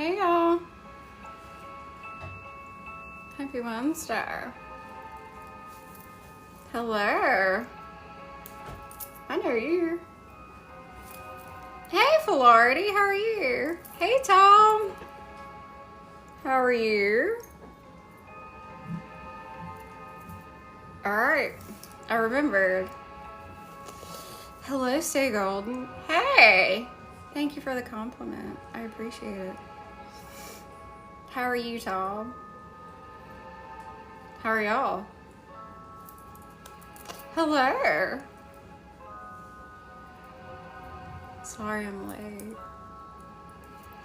Hey y'all. Happy Wednesday. Hello. I know you. Hey Filarity, how are you? Hey Tom. How are you? Alright. I remembered. Hello, Stay Golden. Hey! Thank you for the compliment. I appreciate it. How are you, Tom? How are y'all? Hello! Sorry I'm late.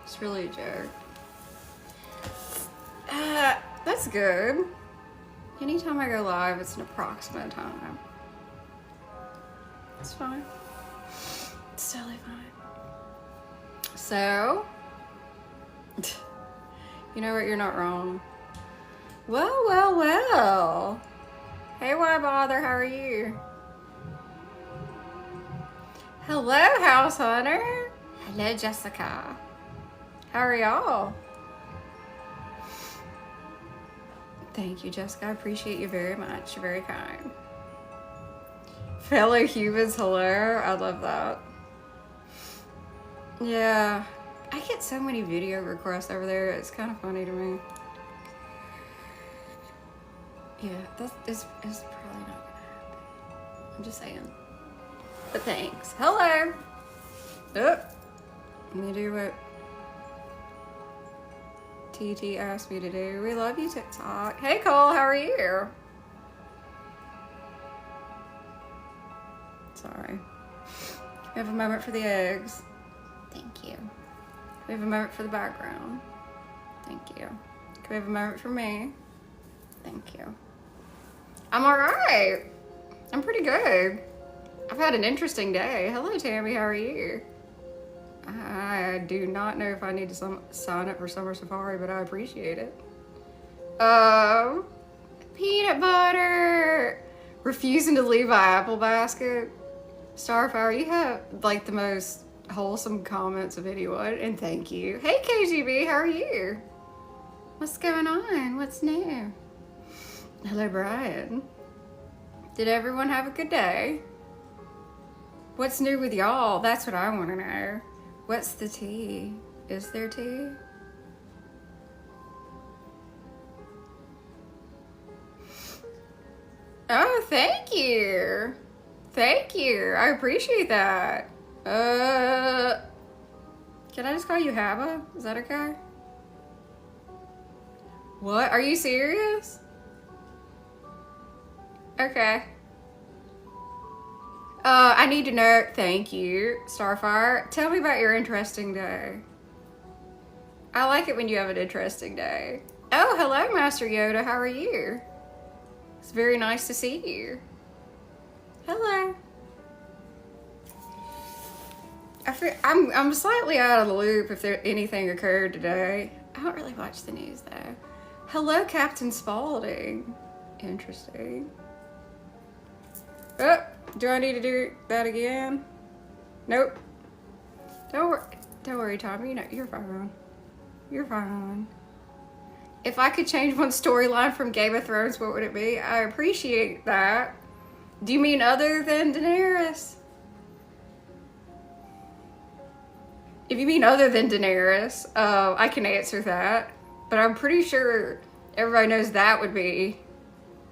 It's really a joke. That's good. Anytime I go live, it's an approximate time. It's fine. It's totally fine. So, you know what? You're not wrong. Well, well, well. Hey, why bother? How are you? Hello, House Hunter. Hello, Jessica. How are y'all? Thank you, Jessica. I appreciate you very much. You're very kind. Fellow humans, hello. I love that. Yeah. I get so many video requests over there. It's kind of funny to me. Yeah, it's probably not gonna happen. I'm just saying. But thanks. Hello. Oh, let me do what TT asked me to do. We love you, TikTok. Hey, Cole, how are you? Sorry. We have a moment for the eggs. Thank you. We have a moment for the background. Thank you. Can we have a moment for me? Thank you. I'm all right. I'm pretty good. I've had an interesting day. Hello, Tammy. How are you? I do not know if I need to sign up for Summer Safari, but I appreciate it. Peanut butter. Refusing to leave my apple basket. Starfire, you have like the most wholesome comments of anyone, and thank you. Hey, KGB, how are you? What's going on? What's new? Hello, Brian. Did everyone have a good day? What's new with y'all? That's what I want to know. What's the tea? Is there tea? Oh, thank you. Thank you. I appreciate that. Can I just call you Haba? Is that okay? What? Are you serious? Okay. I need to know. Thank you, Starfire. Tell me about your interesting day. I like it when you have an interesting day. Oh, hello, Master Yoda. How are you? It's very nice to see you. Hello. I'm slightly out of the loop if anything occurred today. I don't really watch the news though. Hello, Captain Spaulding. Interesting. Oh, do I need to do that again? Nope. Don't worry, Tommy. No, you're fine. You're fine. If I could change one storyline from Game of Thrones, what would it be? I appreciate that. Do you mean other than Daenerys? If you mean other than Daenerys, I can answer that. But I'm pretty sure everybody knows that would be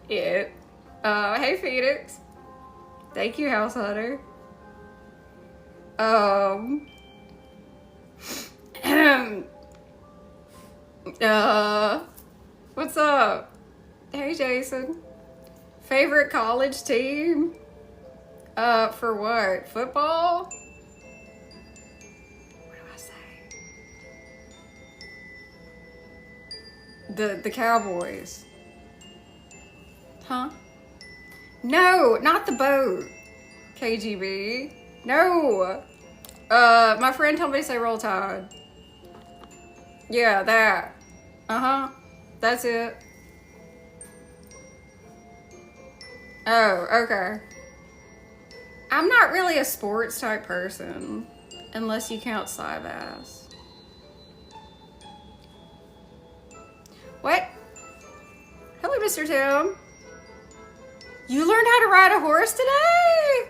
it. Hey, Phoenix. Thank you, House Hunter. What's up? Hey, Jason. Favorite college team? For what? Football? What do I say? The Cowboys. Huh? No, not the boat. KGB. No. My friend told me to say Roll Tide. Yeah, that. Uh-huh. That's it. Oh, okay. I'm not really a sports type person, unless you count Cybass. What? Hello, Mr. Tim. You learned how to ride a horse today?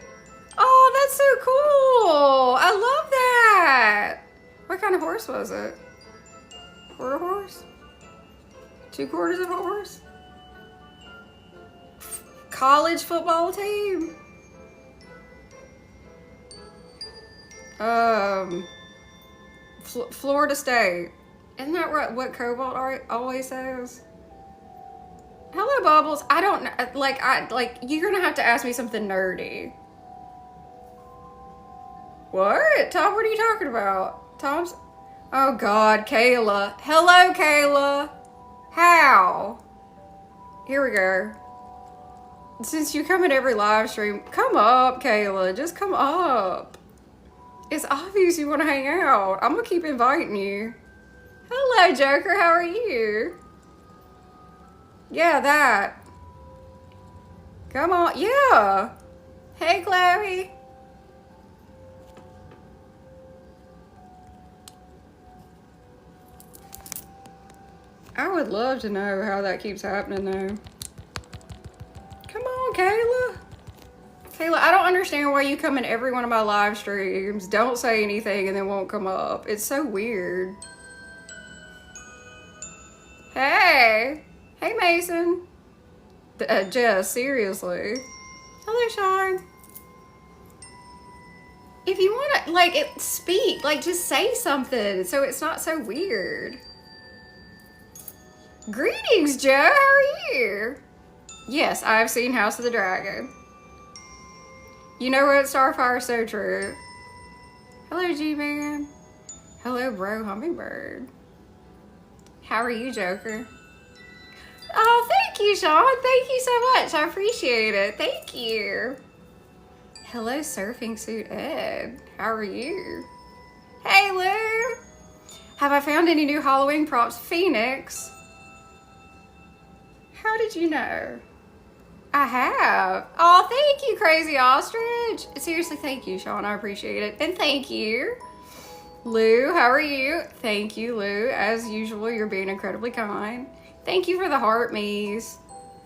Oh, that's so cool. I love that. What kind of horse was it? Quarter horse? 2/4 of a horse? College football team? Florida State. Isn't that what Cobalt always says? Hello, Bubbles. I don't know. Like, you're gonna have to ask me something nerdy. What? Tom, what are you talking about? Tom's. Oh, God. Kayla. Hello, Kayla. How? Here we go. Since you come in every live stream, come up, Kayla. Just come up. It's obvious you want to hang out. I'm gonna keep inviting you. Hello, Joker. How are you? Yeah, that. Come on. Yeah. Hey, Chloe. I would love to know how that keeps happening, though. Come on, Kayla. Kayla, I don't understand why you come in every one of my live streams, don't say anything, and then won't come up. It's so weird. Hey. Hey, Mason. Jess, seriously. Hello, Sean. If you want to, like, speak, like, just say something so it's not so weird. Greetings, Joe. How are you? Yes, I've seen House of the Dragon. You know what, Starfire? So true. Hello, G-Man. Hello, bro, Hummingbird. How are you, Joker? Oh, thank you, Sean. Thank you so much. I appreciate it. Thank you. Hello, Surfing Suit Ed. How are you? Hey, Lou. Have I found any new Halloween props? Phoenix. How did you know? I have. Oh, thank you, Crazy Ostrich. Seriously, thank you, Sean. I appreciate it. And thank you. Lou, how are you? Thank you, Lou. As usual, you're being incredibly kind. Thank you for the heart me's.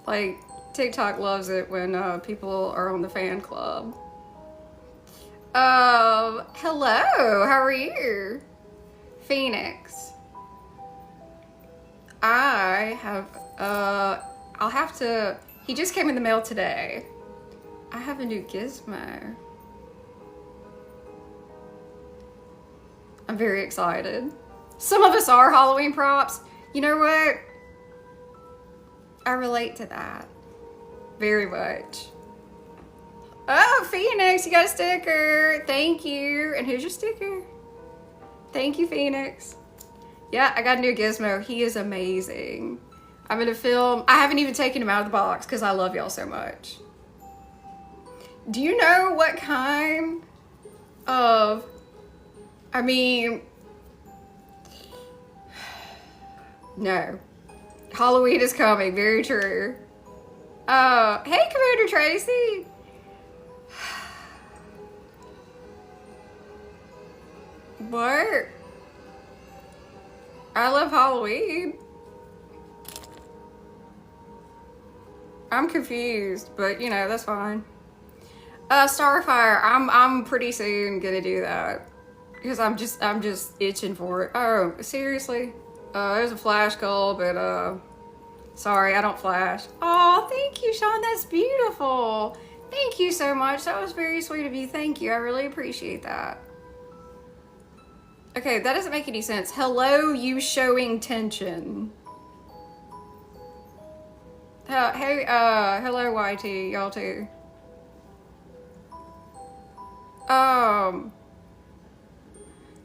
Like, TikTok loves it when people are on the fan club. Hello. How are you? Phoenix. I have, I'll have to, he just came in the mail today. I have a new gizmo. I'm very excited. Some of us are Halloween props. You know what? I relate to that very much. Oh, Phoenix, you got a sticker. Thank you. And here's your sticker. Thank you, Phoenix. Yeah, I got a new gizmo. He is amazing. I'm gonna film. I haven't even taken him out of the box because I love y'all so much. Do you know what kind of, I mean, no. Halloween is coming, very true. Hey, Commander Tracy. What? I love Halloween. I'm confused, but you know, that's fine. Starfire, I'm pretty soon gonna do that. Because I'm just itching for it. Oh, seriously? There's a flash goal, but sorry, I don't flash. Oh, thank you, Sean. That's beautiful. Thank you so much. That was very sweet of you. Thank you. I really appreciate that. Okay, that doesn't make any sense. Hello, you showing tension. Hey, hello, YT, y'all too. That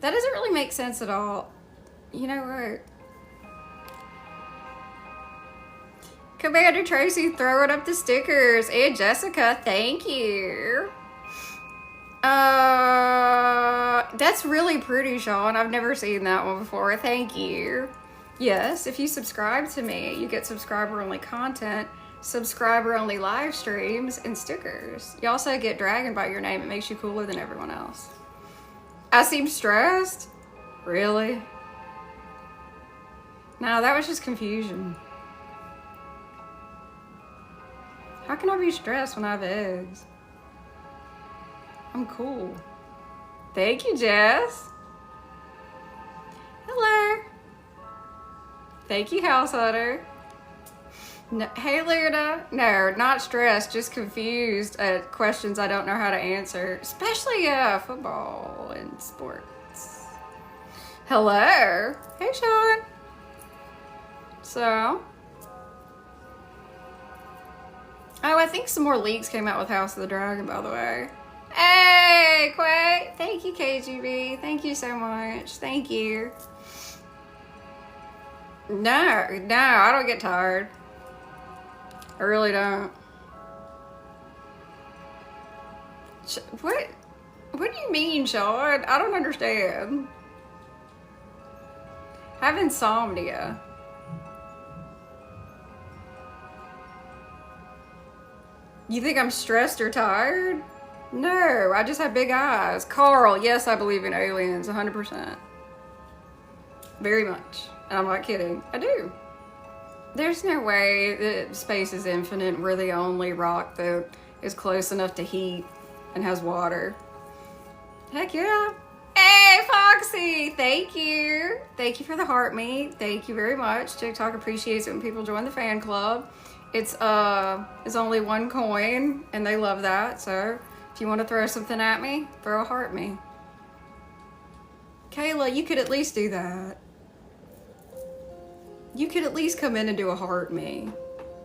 doesn't really make sense at all. You know what? Commander Tracy throwing up the stickers. And Jessica, thank you. That's really pretty, Sean. I've never seen that one before. Thank you. Yes, if you subscribe to me, you get subscriber-only content, subscriber-only live streams, and stickers. You also get Dragon by your name. It makes you cooler than everyone else. I seem stressed? Really? No, that was just confusion. How can I be stressed when I have eggs? I'm cool. Thank you, Jess. Hello. Thank you, House Hunter. No, hey, Luna. No, not stressed, just confused at questions I don't know how to answer, especially football and sports. Hello. Hey, Sean. So. Oh, I think some more leaks came out with House of the Dragon, by the way. Hey, Quay. Thank you, KGB. Thank you so much. Thank you. No, I don't get tired. I really don't. What do you mean, Sean? I don't understand. I have insomnia. You think I'm stressed or tired? No, I just have big eyes. Carl, yes, I believe in aliens, 100%. Very much. And I'm not kidding. I do. There's no way that space is infinite. We're the only rock that is close enough to heat and has water. Heck yeah. Hey, Foxy! Thank you. Thank you for the heart meat. Thank you very much. TikTok appreciates it when people join the fan club. It's only 1 coin, and they love that. So if you want to throw something at me, throw a heart me. Kayla, you could at least do that. You could at least come in and do a heart me.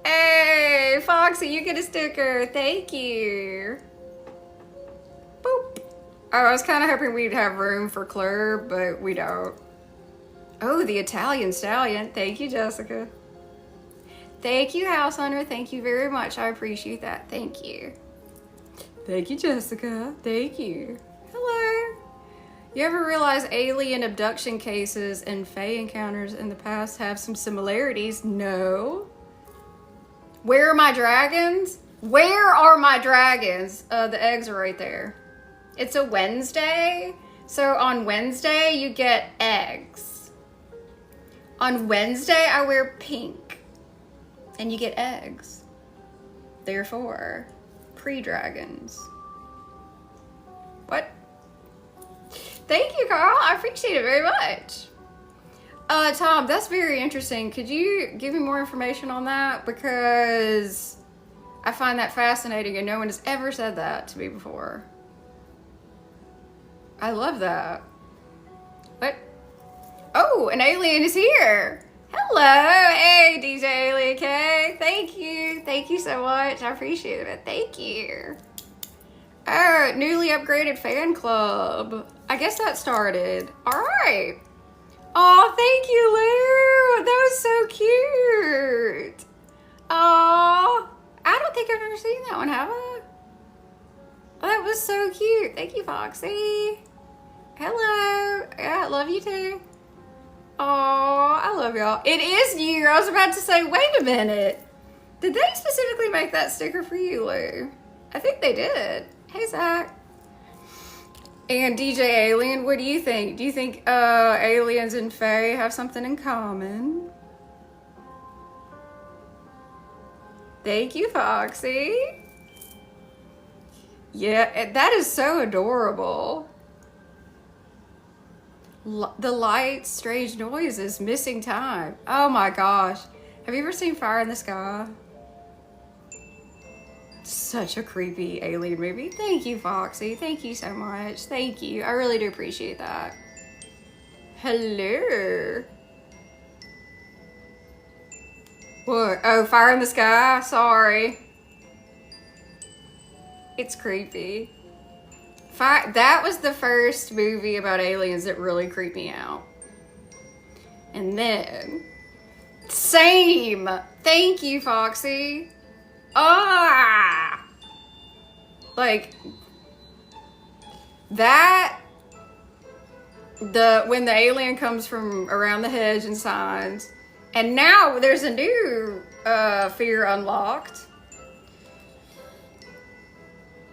Hey, Foxy, you get a sticker. Thank you. Boop. Oh, I was kind of hoping we'd have room for Claire, but we don't. Oh, the Italian stallion. Thank you, Jessica. Thank you, House Hunter. Thank you very much. I appreciate that. Thank you. Thank you, Jessica. Thank you. Hello. You ever realize alien abduction cases and Fae encounters in the past have some similarities? No. Where are my dragons? Where are my dragons? The eggs are right there. It's a Wednesday. So on Wednesday, you get eggs. On Wednesday, I wear pink. And you get eggs. Therefore, pre-dragons. What? Thank you, Carl. I appreciate it very much. Tom, that's very interesting. Could you give me more information on that? Because I find that fascinating and no one has ever said that to me before. I love that. What? Oh, an alien is here. Hello. Hey, DJ Alien K. Thank you. Thank you so much. I appreciate it. Thank you. Oh, newly upgraded fan club. I guess that started. All right. Oh, thank you, Lou. That was so cute. Oh, I don't think I've ever seen that one, have I? Oh, that was so cute. Thank you, Foxy. Hello. Yeah, I love you too. Oh, I love y'all. It is new. I was about to say, wait a minute. Did they specifically make that sticker for you, Lou? I think they did. Hey, Zach. And DJ Alien, what do you think? Do you think aliens and Fae have something in common? Thank you, Foxy. Yeah, that is so adorable. The lights, strange noises, missing time. Oh my gosh. Have you ever seen Fire in the Sky? Such a creepy alien movie. Thank you, Foxy. Thank you so much. Thank you. I really do appreciate that. Hello. What? Oh, Fire in the Sky? Sorry. It's creepy. That was the first movie about aliens that really creeped me out. And then... Same! Thank you, Foxy. Ah! Like... That... When the alien comes from around the hedge and signs. And now there's a new fear unlocked.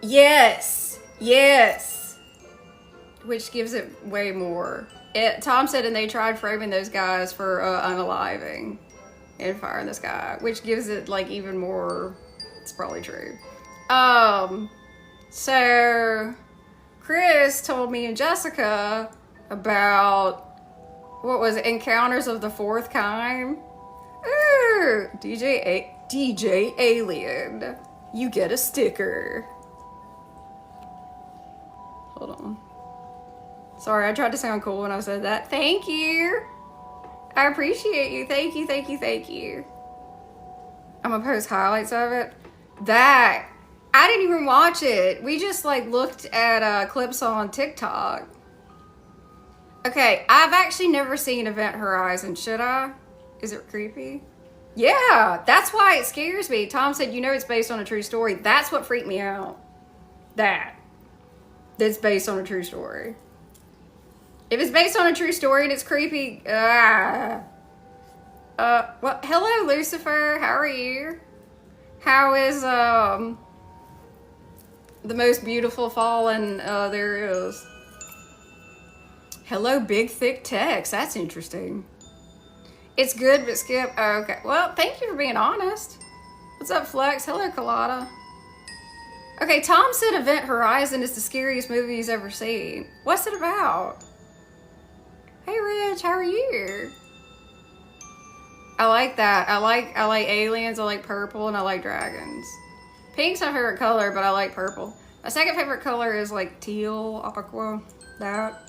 Yes. Yes. Which gives it way more. Tom said, and they tried framing those guys for unaliving and Fire in the Sky, which gives it like even more. It's probably true. So Chris told me and Jessica about what was it, Encounters of the Fourth Kind. Ooh, DJ Alien, you get a sticker. Hold on. Sorry, I tried to sound cool when I said that. Thank you. I appreciate you. Thank you, thank you, thank you. I'm gonna post highlights of it. That, I didn't even watch it. We just like looked at clips on TikTok. Okay, I've actually never seen Event Horizon. Should I? Is it creepy? Yeah, that's why it scares me. Tom said, you know it's based on a true story. That's what freaked me out. That's based on a true story. If it's based on a true story and it's creepy, well, hello, Lucifer. How are you? How is, the most beautiful fallen, there is? Hello, big, thick text. That's interesting. It's good, but skip. Oh, okay. Well, thank you for being honest. What's up, Flex? Hello, Colada. Okay, Tom said Event Horizon is the scariest movie he's ever seen. What's it about? Hey, Rich, how are you? I like that. I like aliens, I like purple, and I like dragons. Pink's my favorite color, but I like purple. My second favorite color is like teal, aqua, that.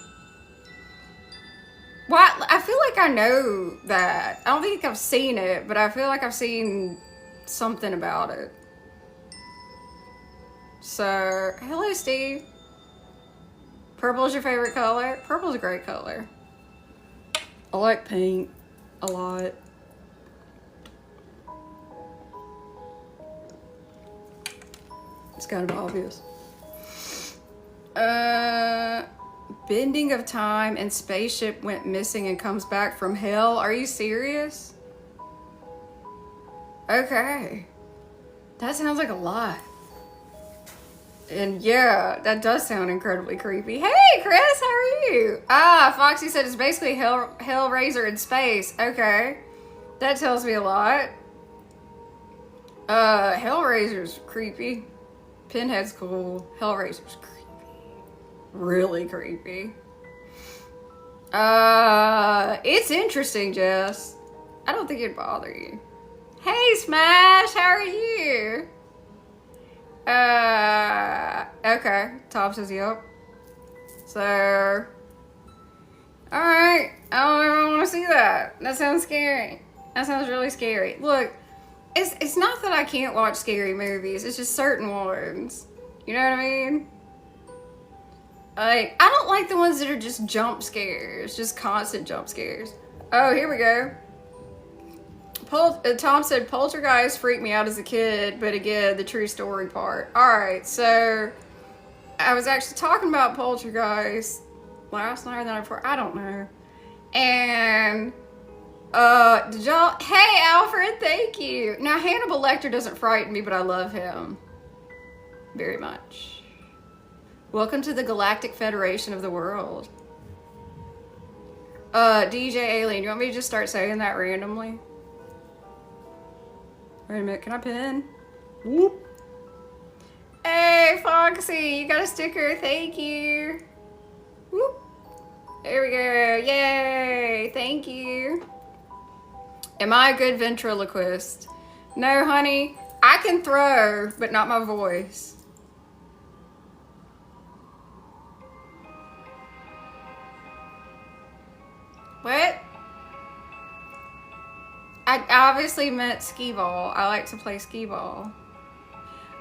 Well, I feel like I know that. I don't think I've seen it, but I feel like I've seen something about it. So, hello, Steve. Purple is your favorite color? Purple's a great color. I like pink a lot. It's kind of obvious. Bending of time and spaceship went missing and comes back from hell. Are you serious? Okay. That sounds like a lot. And yeah, that does sound incredibly creepy. Hey, Chris, how are you? Ah, Foxy said it's basically Hellraiser in space. Okay. That tells me a lot. Hellraiser's creepy. Pinhead's cool. Hellraiser's creepy. Really creepy. It's interesting, Jess. I don't think it'd bother you. Hey, Smash, how are you? Okay. Tom says yep. So, alright. I don't ever want to see that. That sounds scary. That sounds really scary. Look, it's not that I can't watch scary movies. It's just certain ones. You know what I mean? Like, I don't like the ones that are just jump scares. Just constant jump scares. Oh, here we go. Tom said, Poltergeist freaked me out as a kid, but again, the true story part. Alright, so I was actually talking about Poltergeist last night or the night before. I don't know. And, did y'all... Hey, Alfred, thank you. Now, Hannibal Lecter doesn't frighten me, but I love him. Very much. Welcome to the Galactic Federation of the World. DJ Alien, you want me to just start saying that randomly? Wait a minute, can I pin? Whoop. Hey, Foxy, you got a sticker, thank you. Whoop. There we go, yay, thank you. Am I a good ventriloquist? No, honey, I can throw, but not my voice. What? I obviously meant skee ball. I like to play skee ball.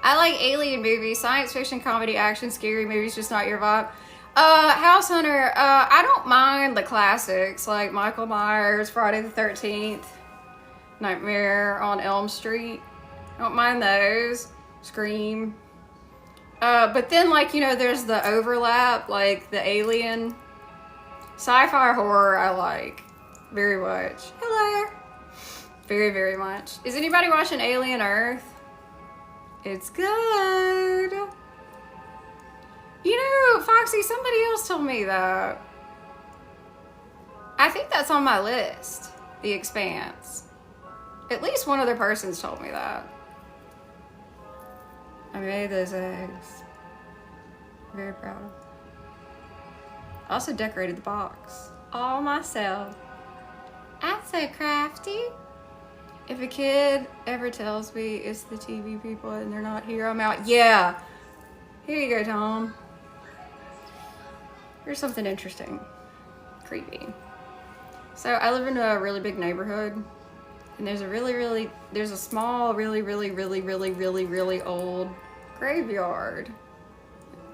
I like alien movies, science fiction, comedy, action, scary movies, just not your vibe. House Hunter, I don't mind the classics like Michael Myers, Friday the 13th, Nightmare on Elm Street. I don't mind those. Scream. But then, like, you know, there's the overlap, like the alien. Sci-fi horror I like very much. Hello. Very, very much. Is anybody watching Alien Earth? It's good. You know, Foxy, somebody else told me that. I think that's on my list. The Expanse. At least one other person's told me that. I made those eggs. Very proud of. I also decorated the box. All myself. I'm so crafty. If a kid ever tells me it's the TV people and they're not here, I'm out. Yeah. Here you go, Tom. Here's something interesting. Creepy. So I live in a really big neighborhood. And there's a small, really old graveyard.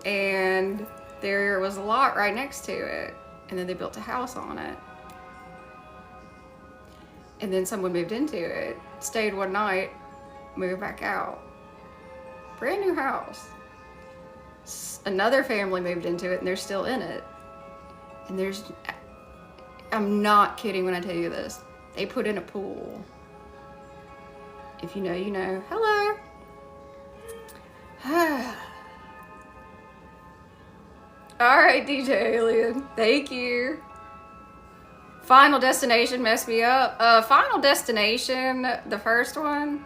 And there was a lot right next to it. And then they built a house on it. And then someone moved into it, stayed one night, moved back out. Brand new house. Another family moved into it and they're still in it. And I'm not kidding when I tell you this. They put in a pool. If you know, you know. Hello. All right, DJ Alien. Thank you. Final Destination messed me up. Final Destination, the first one.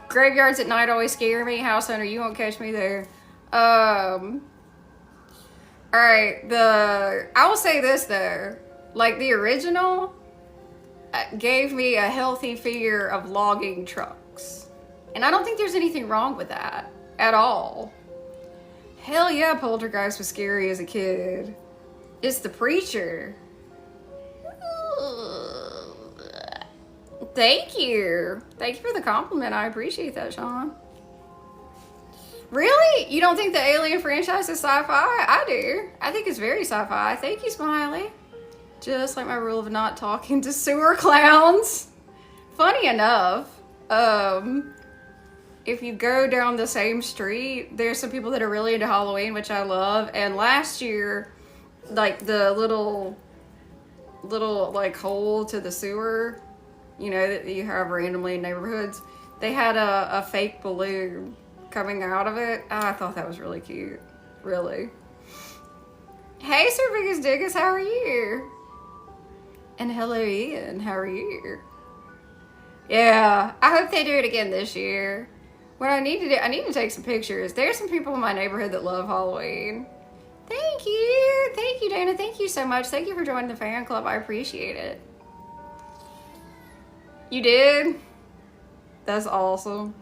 Graveyards at night always scare me. House Hunter, you won't catch me there. Alright, I will say this though. Like the original gave me a healthy fear of logging trucks. And I don't think there's anything wrong with that at all. Hell yeah, Poltergeist was scary as a kid. It's the Preacher. Thank you. Thank you for the compliment. I appreciate that, Sean. Really? You don't think the Alien franchise is sci-fi? I do. I think it's very sci-fi. Thank you, Smiley. Just like my rule of not talking to sewer clowns. Funny enough, if you go down the same street, there's some people that are really into Halloween, which I love. And last year, like the little like hole to the sewer, you know, that you have randomly in neighborhoods, they had a fake balloon coming out of it. Oh, I thought that was really cute. Really. Hey, Sir Biggest Diggus, how are you? And hello, Ian, how are you? Yeah, I hope they do it again this year. What I need to take some pictures. There's some people in my neighborhood that love Halloween. Thank you, Dana. Thank you so much. Thank you for joining the fan club. I appreciate it. You did? That's awesome.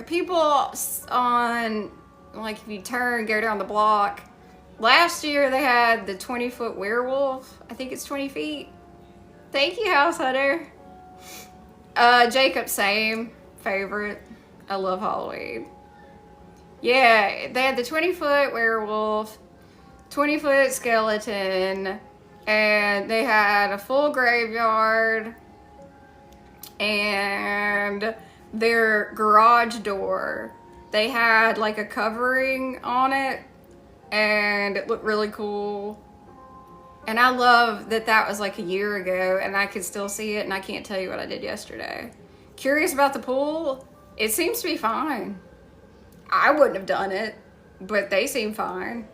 People on, like, if you go down the block. Last year they had the 20-foot werewolf. I think it's 20 feet. Thank you, House Hunter. Jacob, same. Favorite. I love Halloween. Yeah, they had the 20-foot werewolf, 20-foot skeleton, and they had a full graveyard, and their garage door, they had like a covering on it, and it looked really cool. And I love that that was like a year ago, and I could still see it, and I can't tell you what I did yesterday. Curious about the pool? It seems to be fine. I wouldn't have done it, but they seem fine.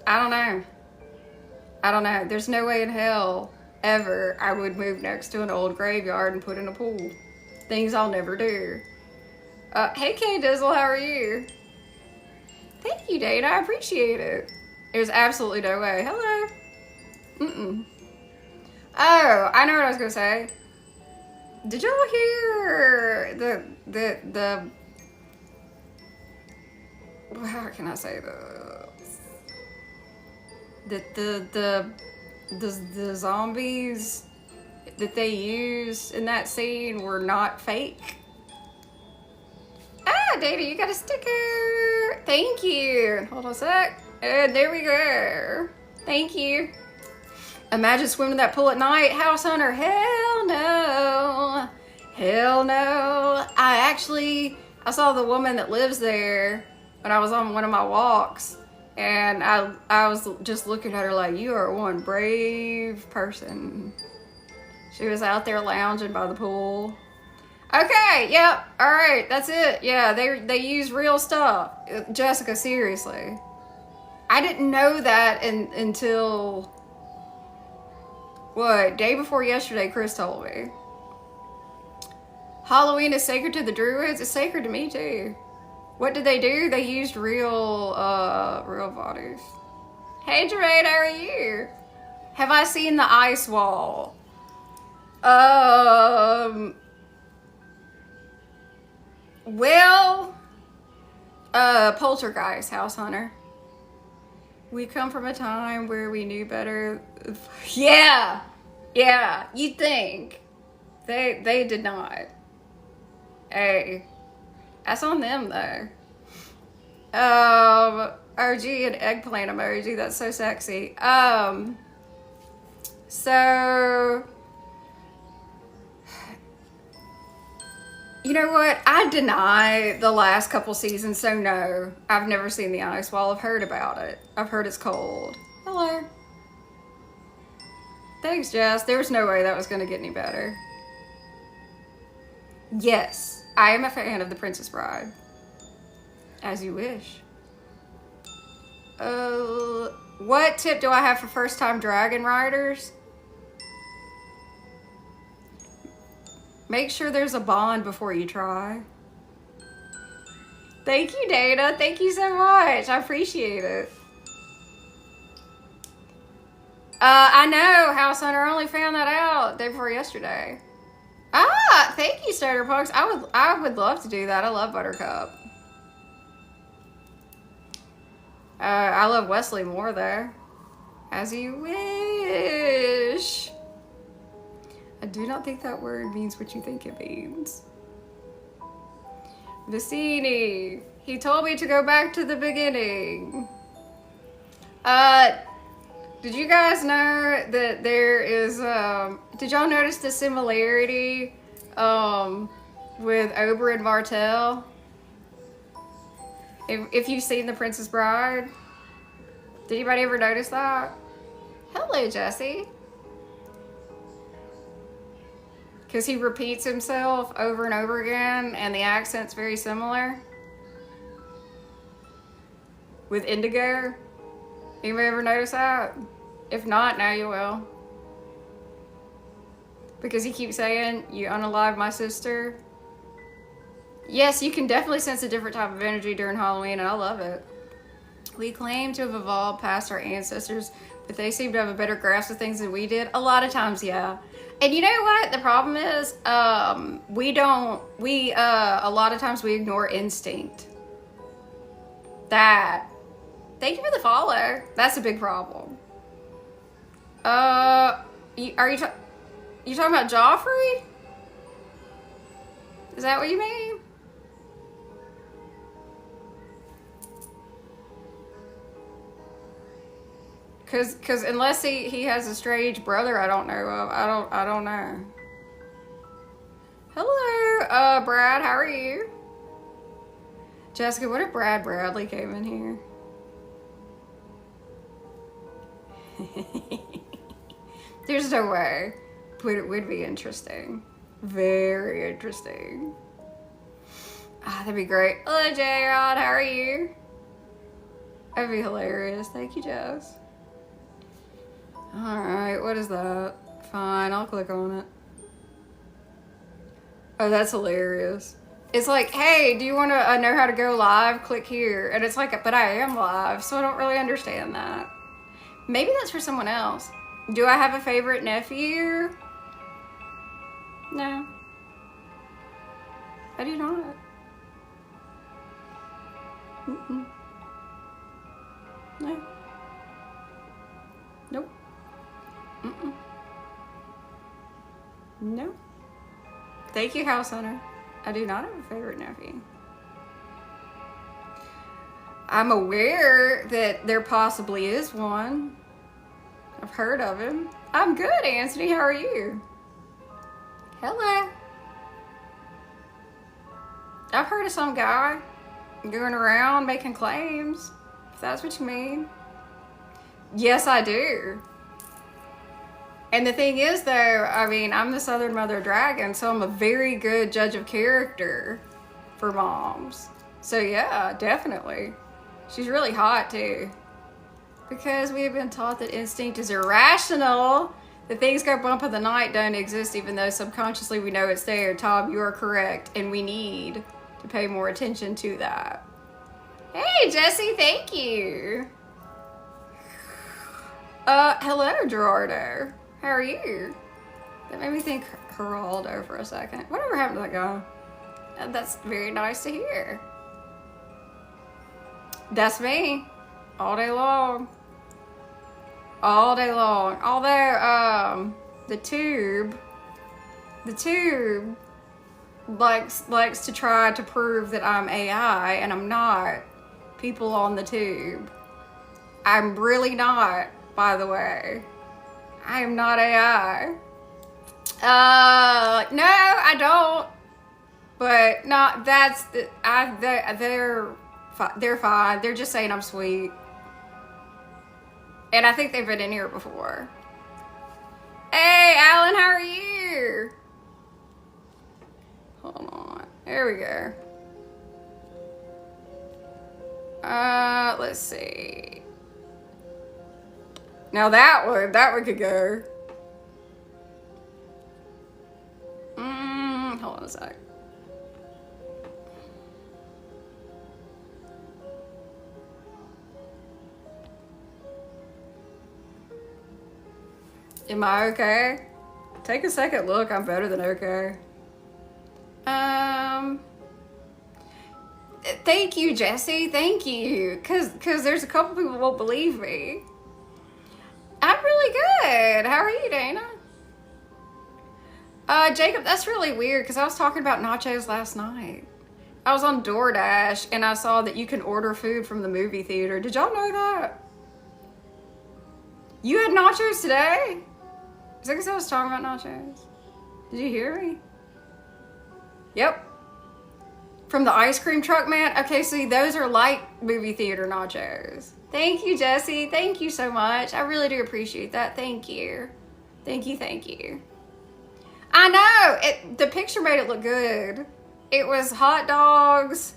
I don't know. There's no way in hell ever I would move next to an old graveyard and put in a pool. Things I'll never do. Hey K Dizzle, how are you? Thank you, Dana. I appreciate it. There's absolutely no way. Hello. Oh, I know what I was gonna say. Did y'all hear the how can I say this? The zombies that they used in that scene were not fake. Ah, Dana, you got a sticker. Thank you. Hold on a sec. And there we go. Thank you. Imagine swimming in that pool at night. House Hunter, hell no. Hell no. I saw the woman that lives there when I was on one of my walks, and I was just looking at her like, you are one brave person. She was out there lounging by the pool. Okay, yep, all right, that's it. Yeah, they use real stuff. Jessica, seriously. I didn't know that until What? Day before yesterday, Chris told me. Halloween is sacred to the Druids. It's sacred to me too. What did they do? They used real bodies. Hey, Jermaine, how are you? Have I seen the ice wall? Well, Poltergeist, House Hunter. We come from a time where we knew better. Yeah, you'd think. They did not. Hey, that's on them though. OG and eggplant emoji, that's so sexy. So you know what? I deny the last couple seasons, so no. I've never seen the ice wall. I've heard about it. I've heard it's cold. Hello. Thanks, Jess. There was no way that was going to get any better. Yes, I am a fan of The Princess Bride. As you wish. What tip do I have for first-time dragon riders? Make sure there's a bond before you try. Thank you, Dana. Thank you so much. I appreciate it. I know, House Hunter only found that out day before yesterday. Ah, thank you, Starter Punks. I would love to do that. I love Buttercup. I love Wesley more though. As you wish. I do not think that word means what you think it means. Vicini. He told me to go back to the beginning. Did you guys know that there is, did y'all notice the similarity, with Oberyn Martell? If you've seen The Princess Bride? Did anybody ever notice that? Hello, Jesse. Because he repeats himself over and over again, and the accent's very similar. With Indigo. Anybody ever notice that? If not, now you will. Because he keeps saying, you unalive my sister. Yes, you can definitely sense a different type of energy during Halloween, and I love it. We claim to have evolved past our ancestors, but they seem to have a better grasp of things than we did. A lot of times, yeah. And you know what? The problem is, a lot of times we ignore instinct. Thank you for the follow. That's a big problem. You talking about Joffrey? Is that what you mean? Cause unless he has a strange brother I don't know of, I don't know. Hello, Brad, how are you? Jessica, what if Brad Bradley came in here? There's no way, but it would be interesting. Very interesting. Ah, that'd be great. Hello, J-Rod, how are you? That'd be hilarious. Thank you, Jess. Alright, what is that? Fine, I'll click on it. Oh, that's hilarious. It's like, hey, do you want to know how to go live? Click here. And it's like, but I am live, so I don't really understand that. Maybe that's for someone else. Do I have a favorite nephew? No. I do not. Mm-mm. No. Nope. Mm-mm. No. Thank you, House Hunter. I do not have a favorite nephew. I'm aware that there possibly is one. I've heard of him. I'm good, Anthony. How are you? Hello. I've heard of some guy going around making claims, if that's what you mean. Yes, I do. And the thing is, though, I mean, I'm the Southern Mother Dragon, so I'm a very good judge of character for moms. So yeah, definitely. She's really hot, too. Because we have been taught that instinct is irrational. The things go bump in the night don't exist, even though subconsciously we know it's there. Tom, you are correct, and we need to pay more attention to that. Hey, Jesse, thank you. Hello, Gerardo. How are you? That made me think Geraldo for a second. Whatever happened to that guy? That's very nice to hear. That's me. All day long. All day long. Although, the tube likes to try to prove that I'm AI, and I'm not. People on the tube. I'm really not, by the way. I am not AI. No, I don't. But no, they're fine. They're just saying I'm sweet. And I think they've been in here before. Hey, Alan, how are you? Hold on. There we go. Let's see. Now that one could go. Hold on a sec. Am I okay? Take a second look. I'm better than okay. Thank you, Jesse. Thank you. Cause there's a couple people who won't believe me. I'm really good. How are you, Dana? Jacob, that's really weird because I was talking about nachos last night. I was on DoorDash and I saw that you can order food from the movie theater. Did y'all know that? You had nachos today? Is that because I was talking about nachos? Did you hear me? Yep. From the ice cream truck man? Okay, see, those are like movie theater nachos. Thank you, Jesse. Thank you so much. I really do appreciate that. Thank you. Thank you, thank you. I know! The picture made it look good. It was hot dogs,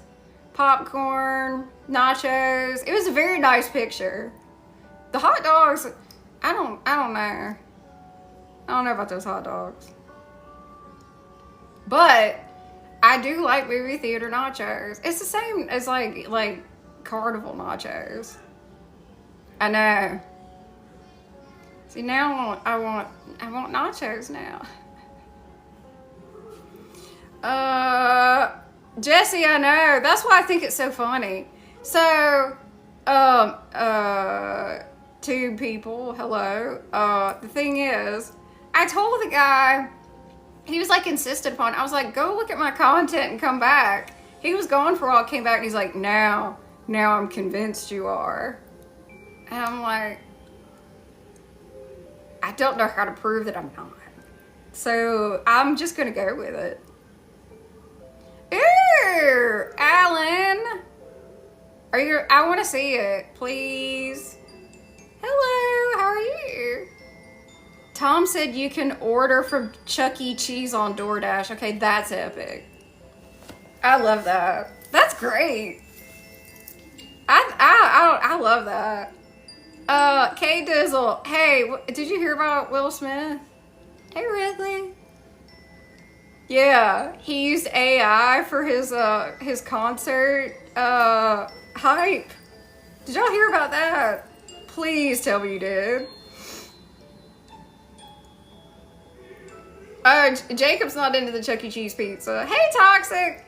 popcorn, nachos. It was a very nice picture. The hot dogs, I don't know. I don't know about those hot dogs. But I do like movie theater nachos. It's the same as like carnival nachos. I know. See, now I want nachos now. Jesse, I know. That's why I think it's so funny. So, two people, hello. The thing is, I told the guy, he was like insistent upon it. I was like, go look at my content and come back. He was gone for a while, came back, and he's like, now I'm convinced you are. And I'm like, I don't know how to prove that I'm not. So I'm just gonna go with it. Ooh, Alan. I want to see it, please. Hello, how are you? Tom said you can order from Chuck E. Cheese on DoorDash. Okay, that's epic. I love that. That's great. I love that. K Dizzle. Hey, did you hear about Will Smith? Hey, Ridley. Yeah, he used AI for his concert hype. Did y'all hear about that? Please tell me you did. Jacob's not into the Chuck E. Cheese pizza. Hey, Toxic.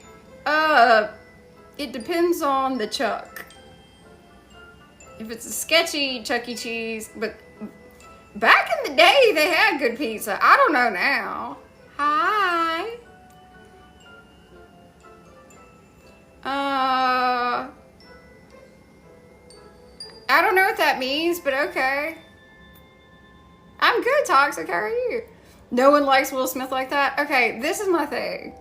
It depends on the Chuck. If it's a sketchy Chuck E. Cheese, but back in the day they had good pizza. I don't know now. Hi. I don't know what that means, but okay. I'm good, Toxic. How are you? No one likes Will Smith like that? Okay, this is my thing.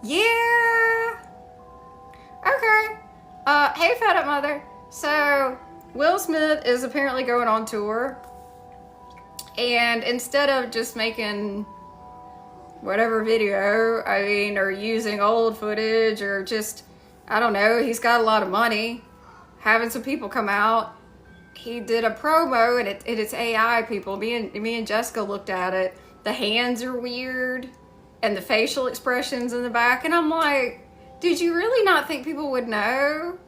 Yeah. Okay. Hey, Fed Up Mother. So, Will Smith is apparently going on tour. And instead of just making whatever video, or using old footage, or just, I don't know, he's got a lot of money, having some people come out he did a promo, and it's AI, people. Me and Jessica looked at it. The hands are weird, and the facial expressions in the back, and I'm like, did you really not think people would know?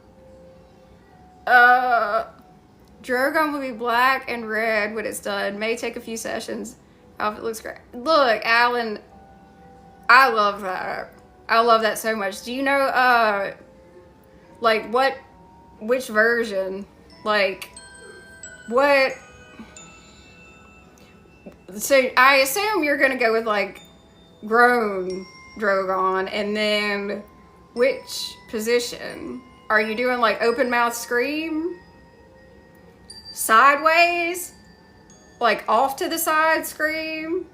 Drogon will be black and red when it's done. May take a few sessions. Outfit looks great. Look, Alan, I love that. I love that so much. Do you know, like, which version? Like, what? So, I assume you're gonna go with, like, grown Drogon, and then which position? Are you doing, like, open mouth scream? Sideways? Like, off to the side scream?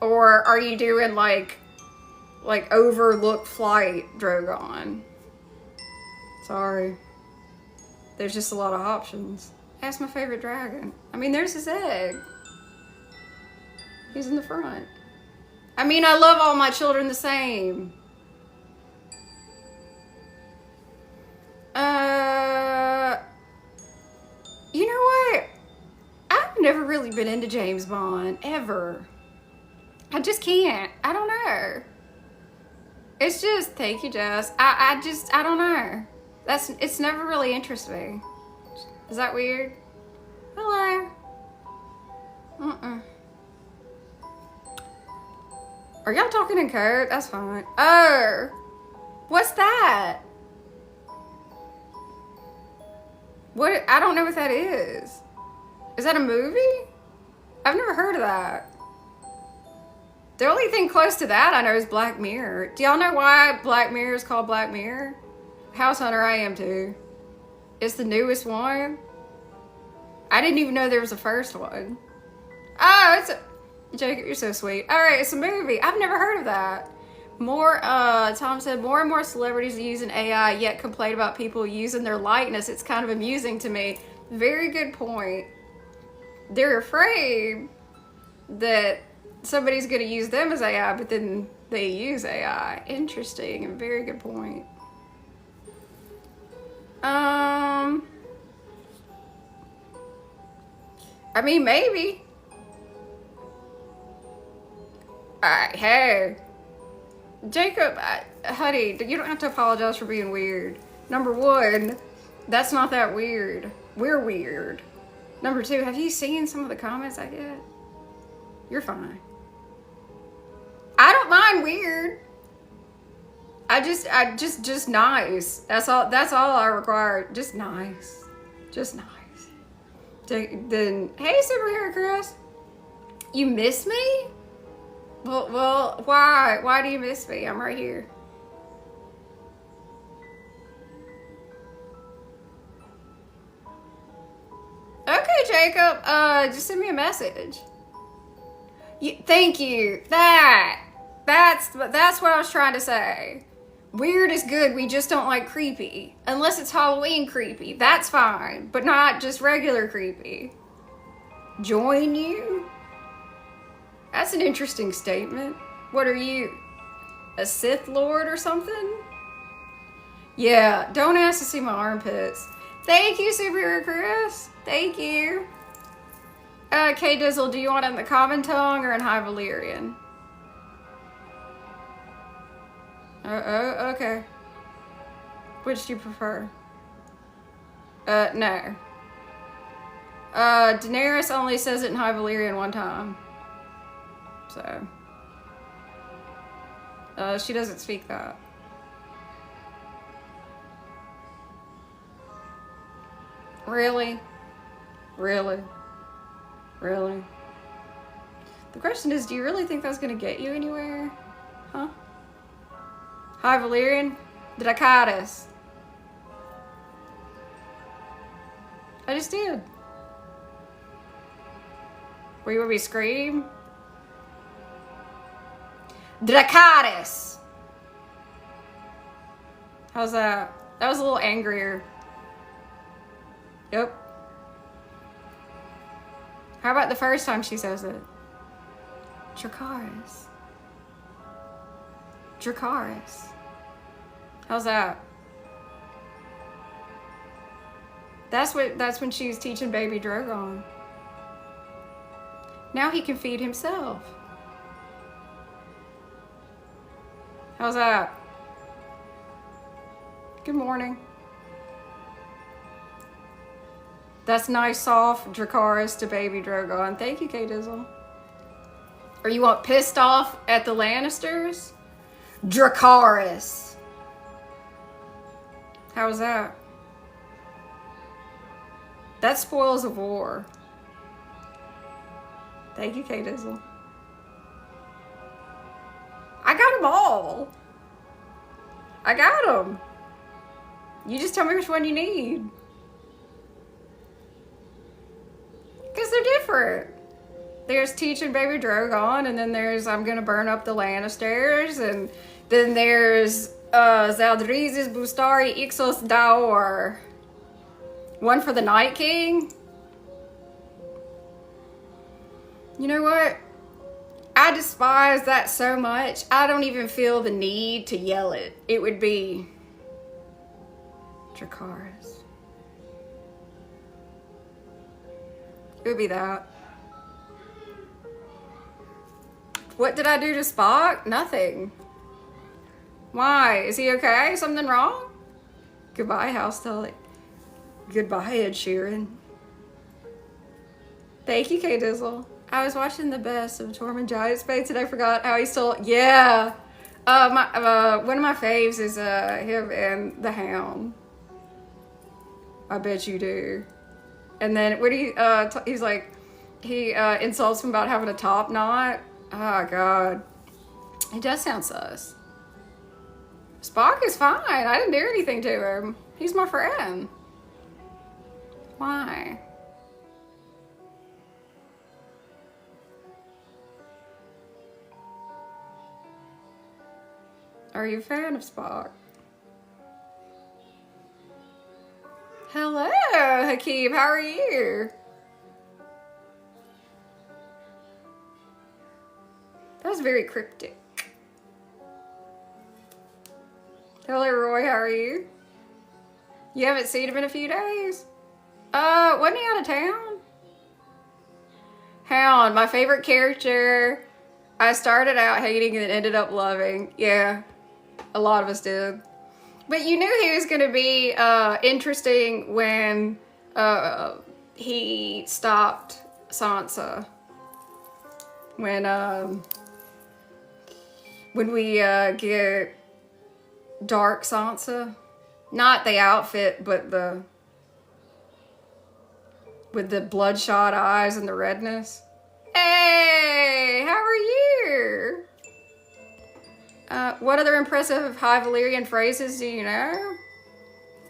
Or are you doing, like overlook flight Drogon? Sorry. There's just a lot of options. That's my favorite dragon. I mean, there's his egg. He's in the front. I mean, I love all my children the same. You know what? I've never really been into James Bond, ever. I just can't. I don't know. It's just, thank you, Jess. I don't know. It's never really interested me. Is that weird? Hello. Are y'all talking in code? That's fine. Oh, what's that? What? I don't know what that is. Is that a movie? I've never heard of that. The only thing close to that I know is Black Mirror. Do y'all know why Black Mirror is called Black Mirror? House Hunter, I am too. It's the newest one. I didn't even know there was a first one. Oh, it's a... Jacob, you're so sweet. All right, it's a movie. I've never heard of that. Tom said, more and more celebrities are using AI, yet complain about people using their likeness. It's kind of amusing to me. Very good point. They're afraid that somebody's going to use them as AI, but then they use AI. Interesting and very good point. I mean, maybe. Hey. Jacob, honey, you don't have to apologize for being weird. Number one, that's not that weird. We're weird. Number two, have you seen some of the comments I get? You're fine. I don't mind weird. Just nice. That's all I require. Just nice. Just nice. Then, hey, Superhero Chris. You miss me? Well, why? Why do you miss me? I'm right here. Okay, Jacob. Just send me a message. Thank you. That's what I was trying to say. Weird is good. We just don't like creepy. Unless it's Halloween creepy. That's fine. But not just regular creepy. Join you? That's an interesting statement. What are you? A Sith Lord or something? Yeah, don't ask to see my armpits. Thank you, Superhero Chris. Thank you. K Dizzle, do you want it in the common tongue or in High Valyrian? Okay. Which do you prefer? No. Daenerys only says it in High Valyrian one time. So. She doesn't speak that. Really? Really? Really? The question is, do you really think that's gonna get you anywhere? Huh? Hi, Valyrian. Dracarys. I just did. Were you want me to scream? Dracarys. How's that? That was a little angrier. Yep. How about the first time she says it? Dracarys. Dracarys. How's that? That's when she was teaching baby Drogon. Now he can feed himself. How's that? Good morning. That's nice, soft Dracarys to baby Drogon. Thank you, K-Dizzle. Or you want pissed off at the Lannisters? Dracarys. How was that? That's spoils of war. Thank you, K-Dizzle. I got them all. I got them. You just tell me which one you need. Because they're different. There's teaching baby Drogon, and then there's I'm gonna burn up the Lannisters, and then there's Zaldrizes Bustari Ixos Daor. One for the Night King. You know what? I despise that so much, I don't even feel the need to yell it. It would be Dracarys. It would be that. What did I do to Spock? Nothing. Why? Is he okay? Something wrong? Goodbye, House Tully. Goodbye, Ed Sheeran. Thank you, K-Dizzle. I was watching the best of Tormund Giant Spades and I forgot how he stole. Yeah. One of my faves is him and the Hound. I bet you do. And then when he's like, he insults him about having a top knot. Oh, God. It does sound sus. Spock is fine. I didn't do anything to him. He's my friend. Why? Are you a fan of Spock? Hello, Hakeem. How are you? That was very cryptic. Hello, Roy. How are you? You haven't seen him in a few days? Wasn't he out of town? Hound, my favorite character. I started out hating and ended up loving. Yeah, a lot of us did. But you knew he was going to be interesting when he stopped Sansa. When we get dark Sansa. Not the outfit, but with the bloodshot eyes and the redness. Hey, how are you? What other impressive High Valyrian phrases do you know?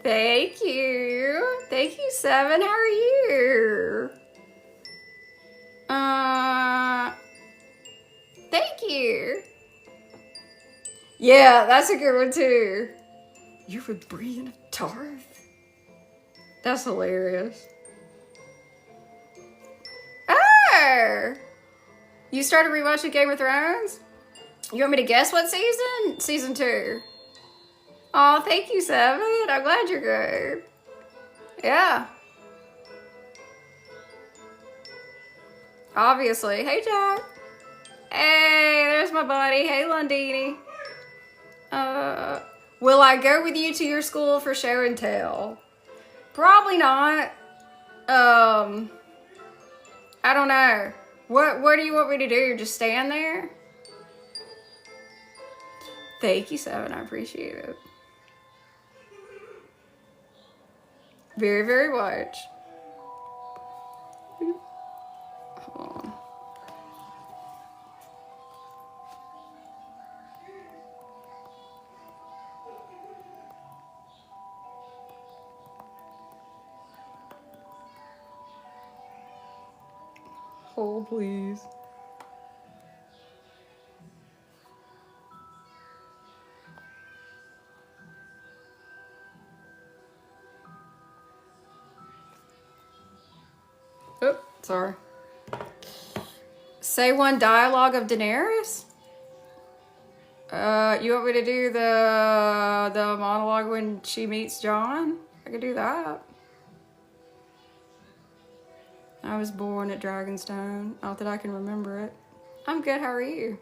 Thank you. Thank you, Seven. How are you? Thank you. Yeah, that's a good one too. You're with Brienne of Tarth? That's hilarious. Oh! You started rewatching Game of Thrones? You want me to guess what season? Season 2. Oh, thank you, Seven. I'm glad you're good. Yeah. Obviously. Hey, Jack. Hey, there's my buddy. Hey, Lundini. Will I go with you to your school for show and tell? Probably not. I don't know. What do you want me to do? Just stand there? Thank you, Seven. I appreciate it. Very, very much. Hold on. Hold, please. Oh, sorry. Say one dialogue of Daenerys? You want me to do the monologue when she meets Jon? I could do that. I was born at Dragonstone. Not that I can remember it. I'm good, how are you?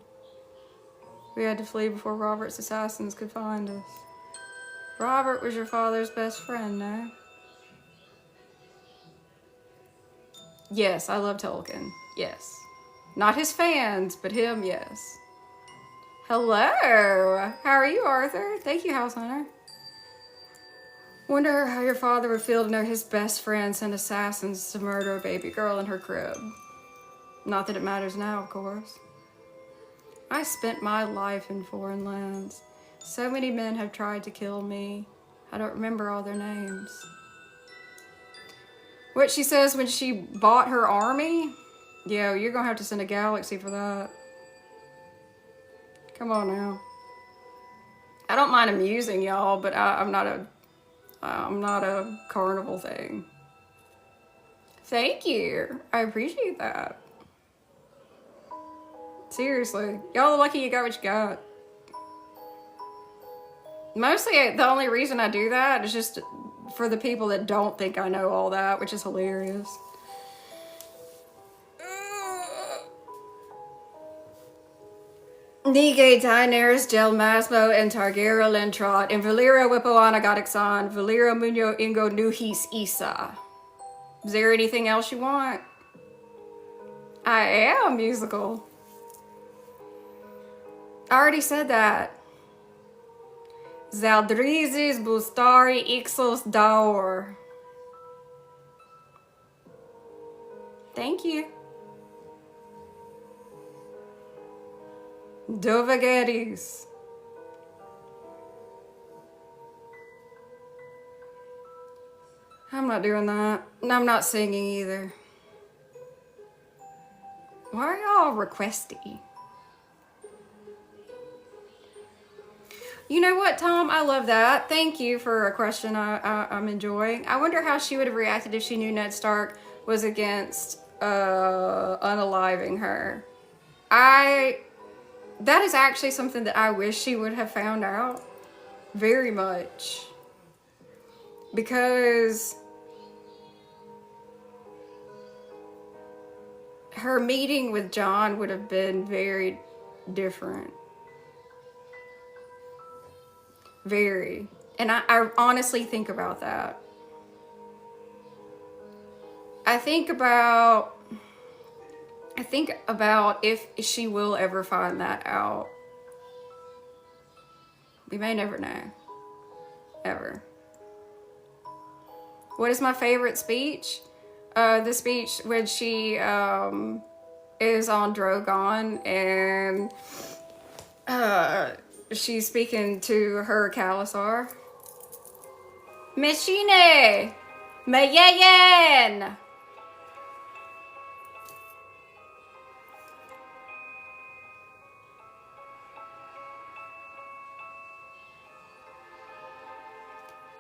We had to flee before Robert's assassins could find us. Robert was your father's best friend, no? Yes, I love Tolkien. Yes. Not his fans, but him, yes. Hello! How are you, Arthur? Thank you, House Hunter. Wonder how your father would feel to know his best friend sent assassins to murder a baby girl in her crib. Not that it matters now, of course. I spent my life in foreign lands. So many men have tried to kill me. I don't remember all their names. What she says when she bought her army? Yo, you're gonna have to send a galaxy for that. Come on now. I don't mind amusing y'all, but I'm not a carnival thing. Thank you. I appreciate that. Seriously. Y'all are lucky you got what you got. Mostly, the only reason I do that is just for the people that don't think I know all that, which is hilarious. Nige, Daenerys, Del Masmo, and Targaryen Trot, and Valera Wipoana Godixon, Valera Muño Ingo Nuhis Isa. Is there anything else you want? I am musical. I already said that. Zaldrizis Bustari Ixos Daor. Thank you. Dovageris. I'm not doing that. I'm not singing either. Why are y'all requesty? You know what, Tom? I love that. Thank you for a question I'm enjoying. I wonder how she would have reacted if she knew Ned Stark was against unaliving her. That is actually something that I wish she would have found out. Very much. Because her meeting with Jon would have been very different. Very. And I honestly think about that. I think about if she will ever find that out. We may never know. Ever. What is my favorite speech? The speech when she is on Drogon and she's speaking to her Khalasar. Machine! Mayeyen!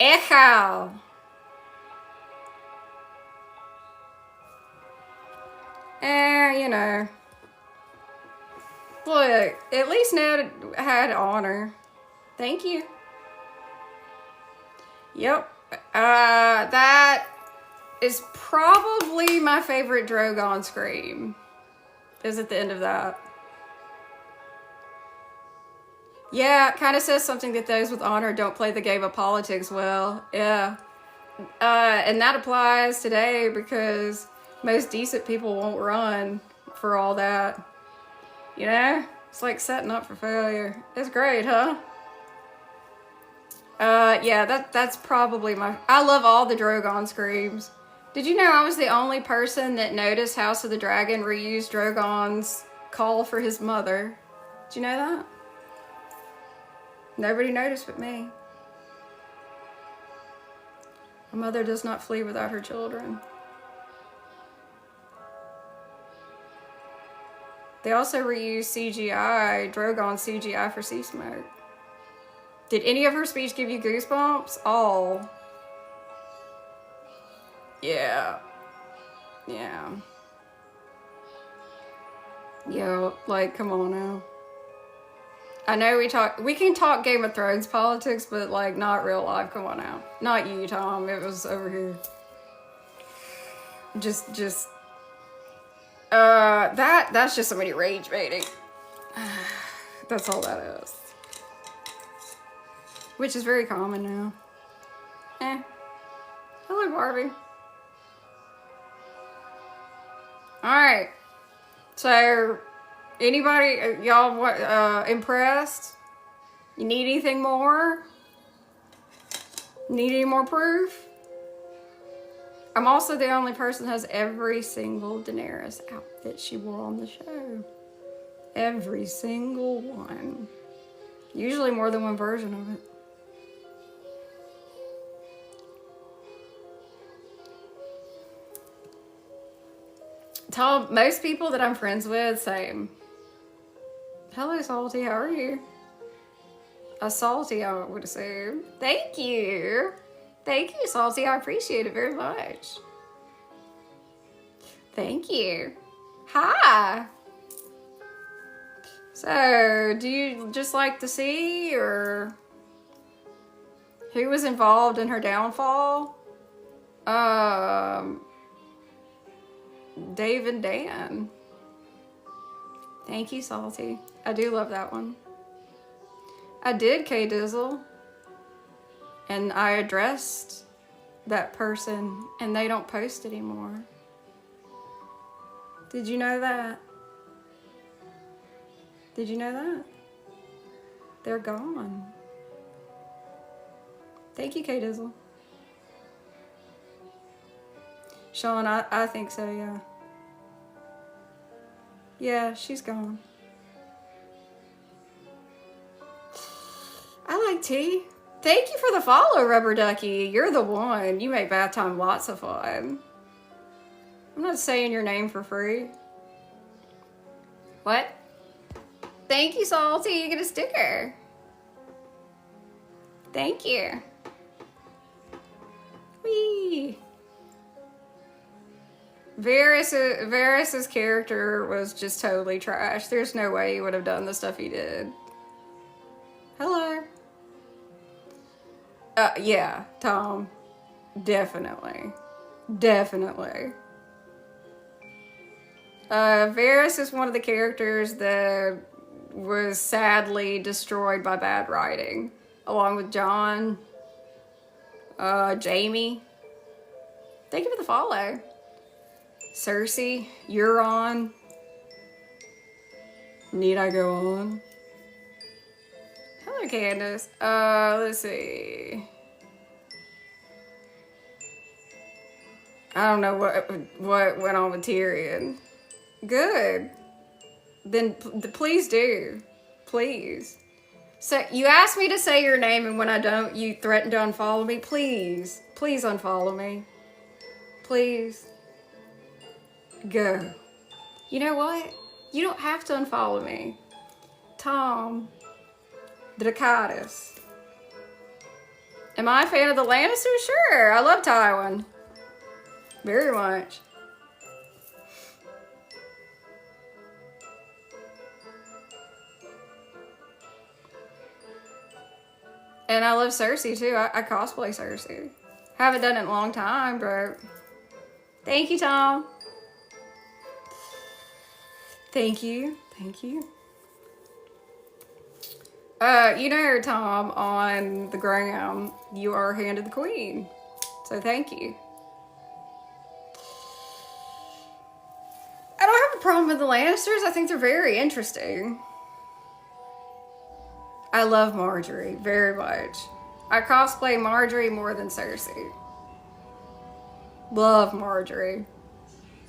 Echal! You know. Look, at least Ned had honor. Thank you. Yep. That is probably my favorite Drogon scream. Is at the end of that. Yeah, it kind of says something that those with honor don't play the game of politics well. Yeah. And that applies today because most decent people won't run for all that. You know? It's like setting up for failure. It's great, huh? Yeah, that's probably I love all the Drogon screams. Did you know I was the only person that noticed House of the Dragon reused Drogon's call for his mother? Did you know that? Nobody noticed but me. A mother does not flee without her children. They also reused CGI, Drogon CGI for Sea Smoke. Did any of her speech give you goosebumps? All. Yeah. Yeah. Yo, like, come on now. I know we can talk Game of Thrones politics, but like not real life. Come on now. Not you, Tom. It was over here. Just That's just somebody rage baiting. That's all that is. Which is very common now. Hello, Barbie. Alright. So, anybody, y'all impressed? You need anything more? Need any more proof? I'm also the only person that has every single Daenerys outfit she wore on the show. Every single one. Usually more than one version of it. Most people that I'm friends with say, hello, Salty, how are you? Salty, I would assume. Thank you. Thank you, Salty. I appreciate it very much. Thank you. Hi. So, do you just like to see, or who was involved in her downfall? Dave and Dan. Thank you, Salty. I do love that one. I did, K-Dizzle. And I addressed that person, and they don't post anymore. Did you know that? Did you know that? They're gone. Thank you, K-Dizzle. Sean, I think so, yeah. Yeah, she's gone. I like tea. Thank you for the follow, Rubber Ducky. You're the one. You make bath time lots of fun. I'm not saying your name for free. What? Thank you, Salty. You get a sticker. Thank you. Whee! Varys's character was just totally trash. There's no way he would have done the stuff he did. Hello. Yeah, Tom. Definitely. Definitely. Varys is one of the characters that was sadly destroyed by bad writing. Along with Jon. Jamie. Thank you for the follow. Cersei, you're on. Need I go on? Hello, Candace. Let's see. I don't know what went on with Tyrion. Good. Then please do. Please. So you asked me to say your name, and when I don't, you threaten to unfollow me. Please. Please unfollow me. Please. Go. You know what? You don't have to unfollow me. Tom. Dracarys. Am I a fan of the Lannisters? Sure. I love Tywin. Very much. And I love Cersei too. I cosplay Cersei. Haven't done it in a long time, but thank you, Tom. Thank you. Thank you. You know, Tom, on the ground, you are handed the queen. So thank you. I don't have a problem with the Lannisters. I think they're very interesting. I love Marjorie very much. I cosplay Marjorie more than Cersei. Love Marjorie.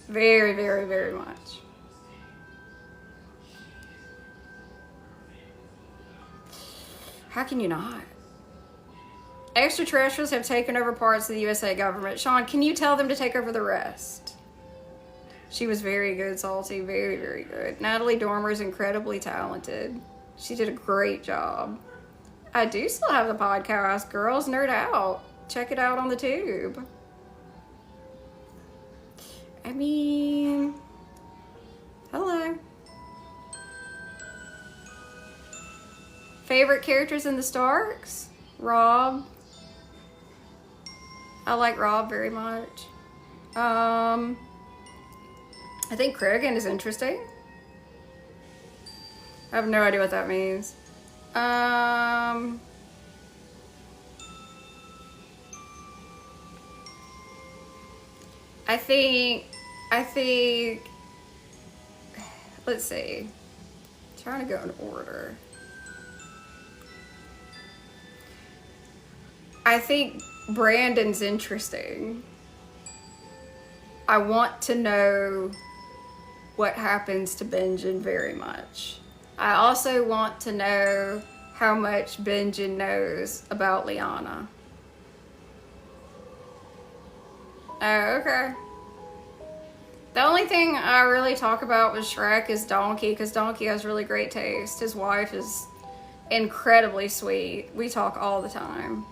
Very, very, very much. How can you not? Extraterrestrials have taken over parts of the USA government. Sean, can you tell them to take over the rest? She was very good, Salty. Very, very good. Natalie Dormer is incredibly talented. She did a great job. I do still have the podcast, Girls Nerd Out. Check it out on the tube. I mean, hello. Favorite characters in the Starks? Robb. I like Robb very much. I think Kurgan is interesting. I have no idea what that means. I think, let's see. I'm trying to go in order. I think Brandon's interesting. I want to know what happens to Benjen very much. I also want to know how much Benjen knows about Lyanna. Oh, okay. The only thing I really talk about with Shrek is Donkey, because Donkey has really great taste. His wife is incredibly sweet. We talk all the time.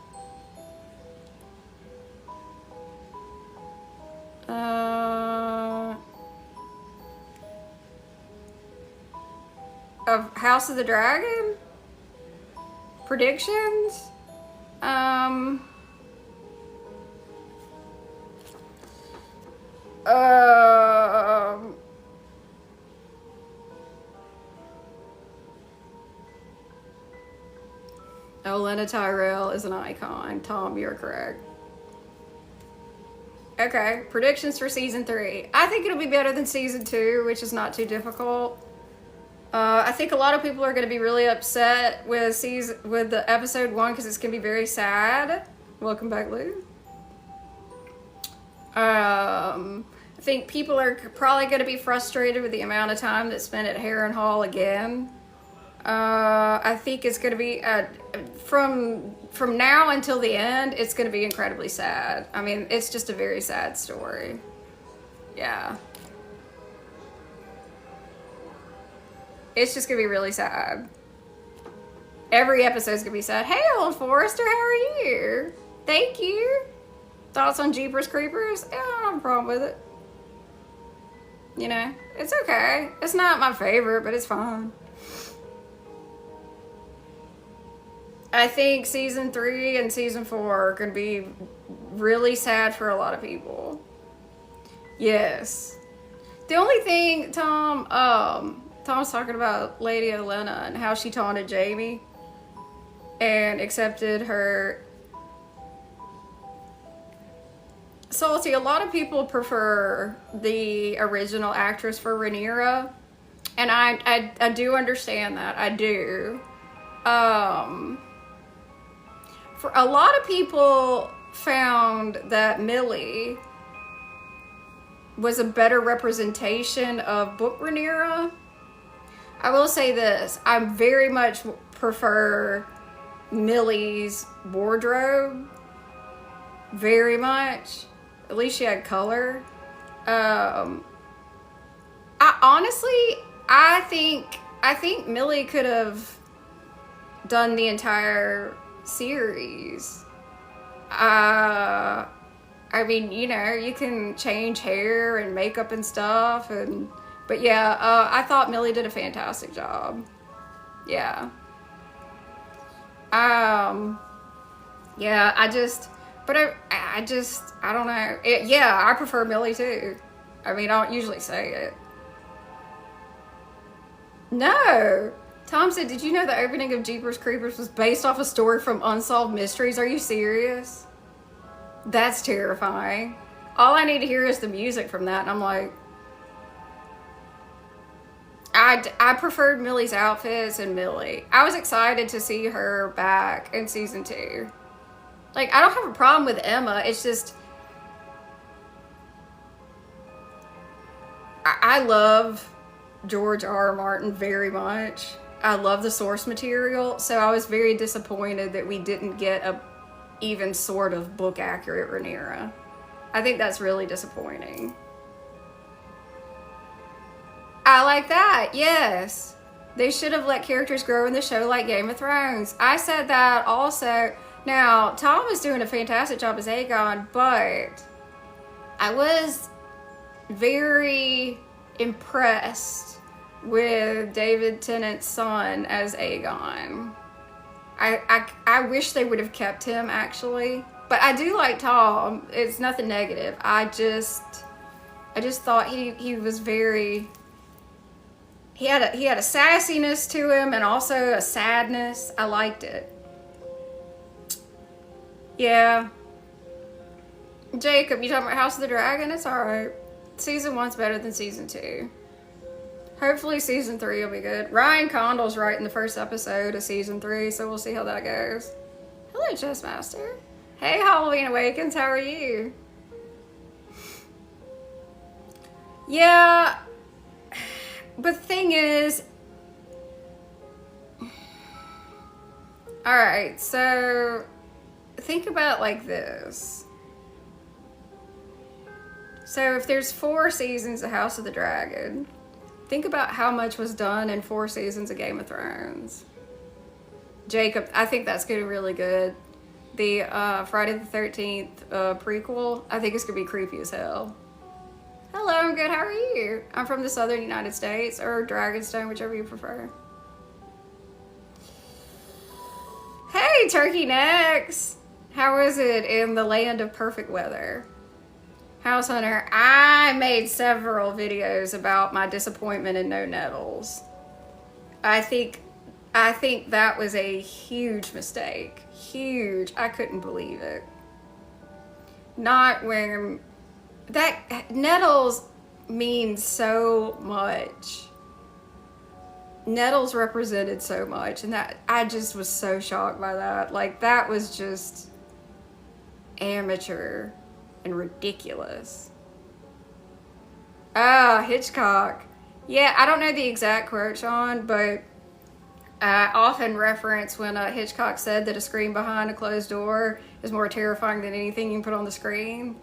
Of House of the Dragon? Predictions? Olenna Tyrell is an icon. Tom, you're correct. Okay, predictions for season 3. I think it'll be better than season 2, which is not too difficult. I think a lot of people are going to be really upset with the episode 1 because it's going to be very sad. Welcome back, Lou. I think people are probably going to be frustrated with the amount of time that's spent at Harrenhal again. I think it's going to be from now until the end, it's going to be incredibly sad. I mean, it's just a very sad story. Yeah. It's just going to be really sad. Every episode's going to be sad. Hey, old Forrester, how are you? Thank you. Thoughts on Jeepers Creepers? Yeah, I don't have a problem with it. You know, it's okay. It's not my favorite, but it's fine. I think season 3 and season 4 are going to be really sad for a lot of people. Yes. The only thing, Tom's talking about Lady Olenna and how she taunted Jaime and accepted her. Salty, a lot of people prefer the original actress for Rhaenyra, and I do understand that. I do. For a lot of people found that Millie was a better representation of book Rhaenyra. I will say this, I very much prefer Millie's wardrobe. Very much. At least she had color. I think Millie could have done the entire series. I mean, you know, you can change hair and makeup and stuff, but yeah, I thought Millie did a fantastic job. Yeah. Yeah, I don't know. Yeah, I prefer Millie too. I mean, I don't usually say it. No. Tom said, did you know the opening of Jeepers Creepers was based off a story from Unsolved Mysteries? Are you serious? That's terrifying. All I need to hear is the music from that, and I'm like... I preferred Millie's outfits and Millie. I was excited to see her back in season 2. Like, I don't have a problem with Emma. It's just... I love George R. R. Martin very much. I love the source material, so I was very disappointed that we didn't get a even sort of book accurate Rhaenyra. I think that's really disappointing. I like that, yes. They should have let characters grow in the show like Game of Thrones. I said that also. Now, Tom is doing a fantastic job as Aegon, but I was very impressed with David Tennant's son as Aegon. I wish they would have kept him, actually. But I do like Tom. It's nothing negative. I just... I just thought he was very, he had a sassiness to him and also a sadness. I liked it. Yeah. Jacob, you talking about House of the Dragon? It's alright. Season 1's better than season 2. Hopefully season 3 will be good. Ryan Condal's writing the first episode of season 3, so we'll see how that goes. Hello, Chessmaster. Hey, Halloween Awakens, how are you? Yeah, but the thing is, alright, so think about it like this. So if there's 4 seasons of House of the Dragon, think about how much was done in 4 seasons of Game of Thrones. Jacob, I think that's going to be really good. The Friday the 13th prequel, I think it's going to be creepy as hell. Hello, I'm good. How are you? I'm from the southern United States, or Dragonstone, whichever you prefer. Hey, Turkey Necks! How is it in the land of perfect weather? House Hunter, I made several videos about my disappointment in No Nettles. I think that was a huge mistake. Huge. I couldn't believe it. Not when that Nettles means so much. Nettles represented so much, and that I just was so shocked by that. Like, that was just amateur and ridiculous. Ah, Hitchcock. Yeah, I don't know the exact quote, Sean, but I often reference when Hitchcock said that a screen behind a closed door is more terrifying than anything you can put on the screen.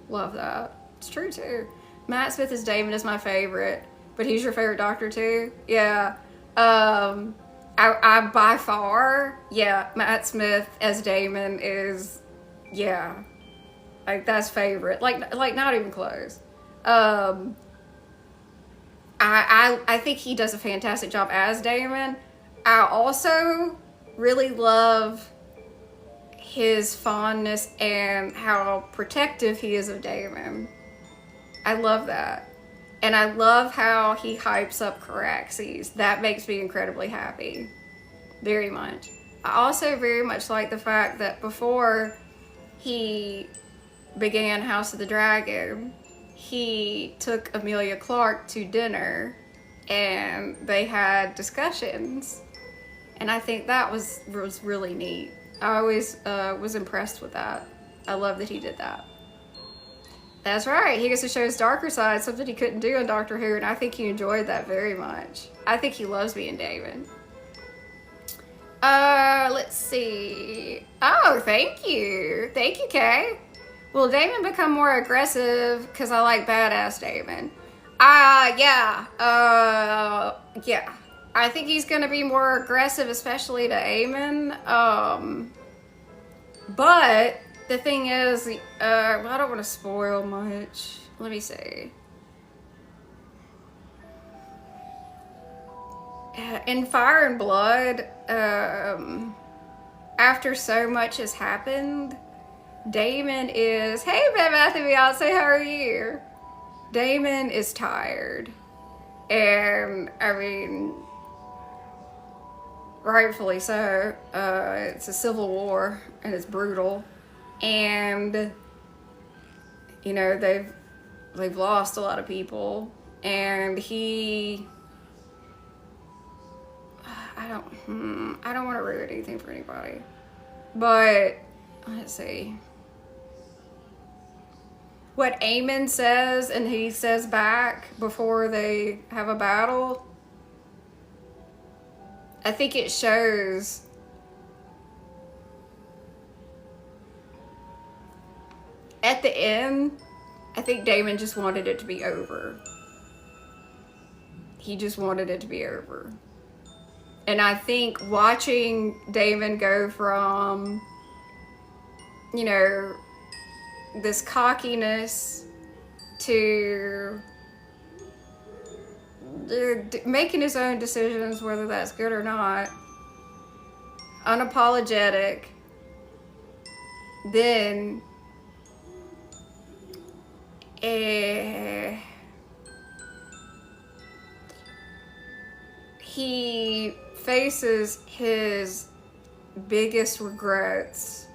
Love that. It's true too. Matt Smith as Damon is my favorite, but he's your favorite Doctor too? Yeah. I by far, yeah, Matt Smith as Damon is, yeah, like that's favorite. Like not even close. I think he does a fantastic job as Damon. I also really love his fondness and how protective he is of Damon. I love that. And I love how he hypes up Caraxes. That makes me incredibly happy. Very much. I also very much like the fact that before he began House of the Dragon, he took Emilia Clarke to dinner and they had discussions. And I think that was really neat. I always was impressed with that. I love that he did that. That's right. He gets to show his darker side, something he couldn't do in Doctor Who, and I think he enjoyed that very much. I think he loves being Damon. Let's see. Oh, thank you. Thank you, Kay. Will Damon become more aggressive? Because I like badass Damon. Yeah. Yeah. I think he's going to be more aggressive, especially to Aemon. But the thing is, I don't want to spoil much. Let me see. In Fire and Blood, after so much has happened, Damon is, hey, Beth and Beyonce, how are you? Damon is tired. And, I mean, rightfully so. It's a civil war, and it's brutal. And, you know, they've lost a lot of people. And he... I don't want to ruin anything for anybody. But, let's see. What Aemon says and he says back before they have a battle, I think it shows at the end, I think Damon just wanted it to be over. He just wanted it to be over. And I think watching Damon go from, you know, this cockiness to making his own decisions, whether that's good or not, unapologetic, then faces his biggest regrets,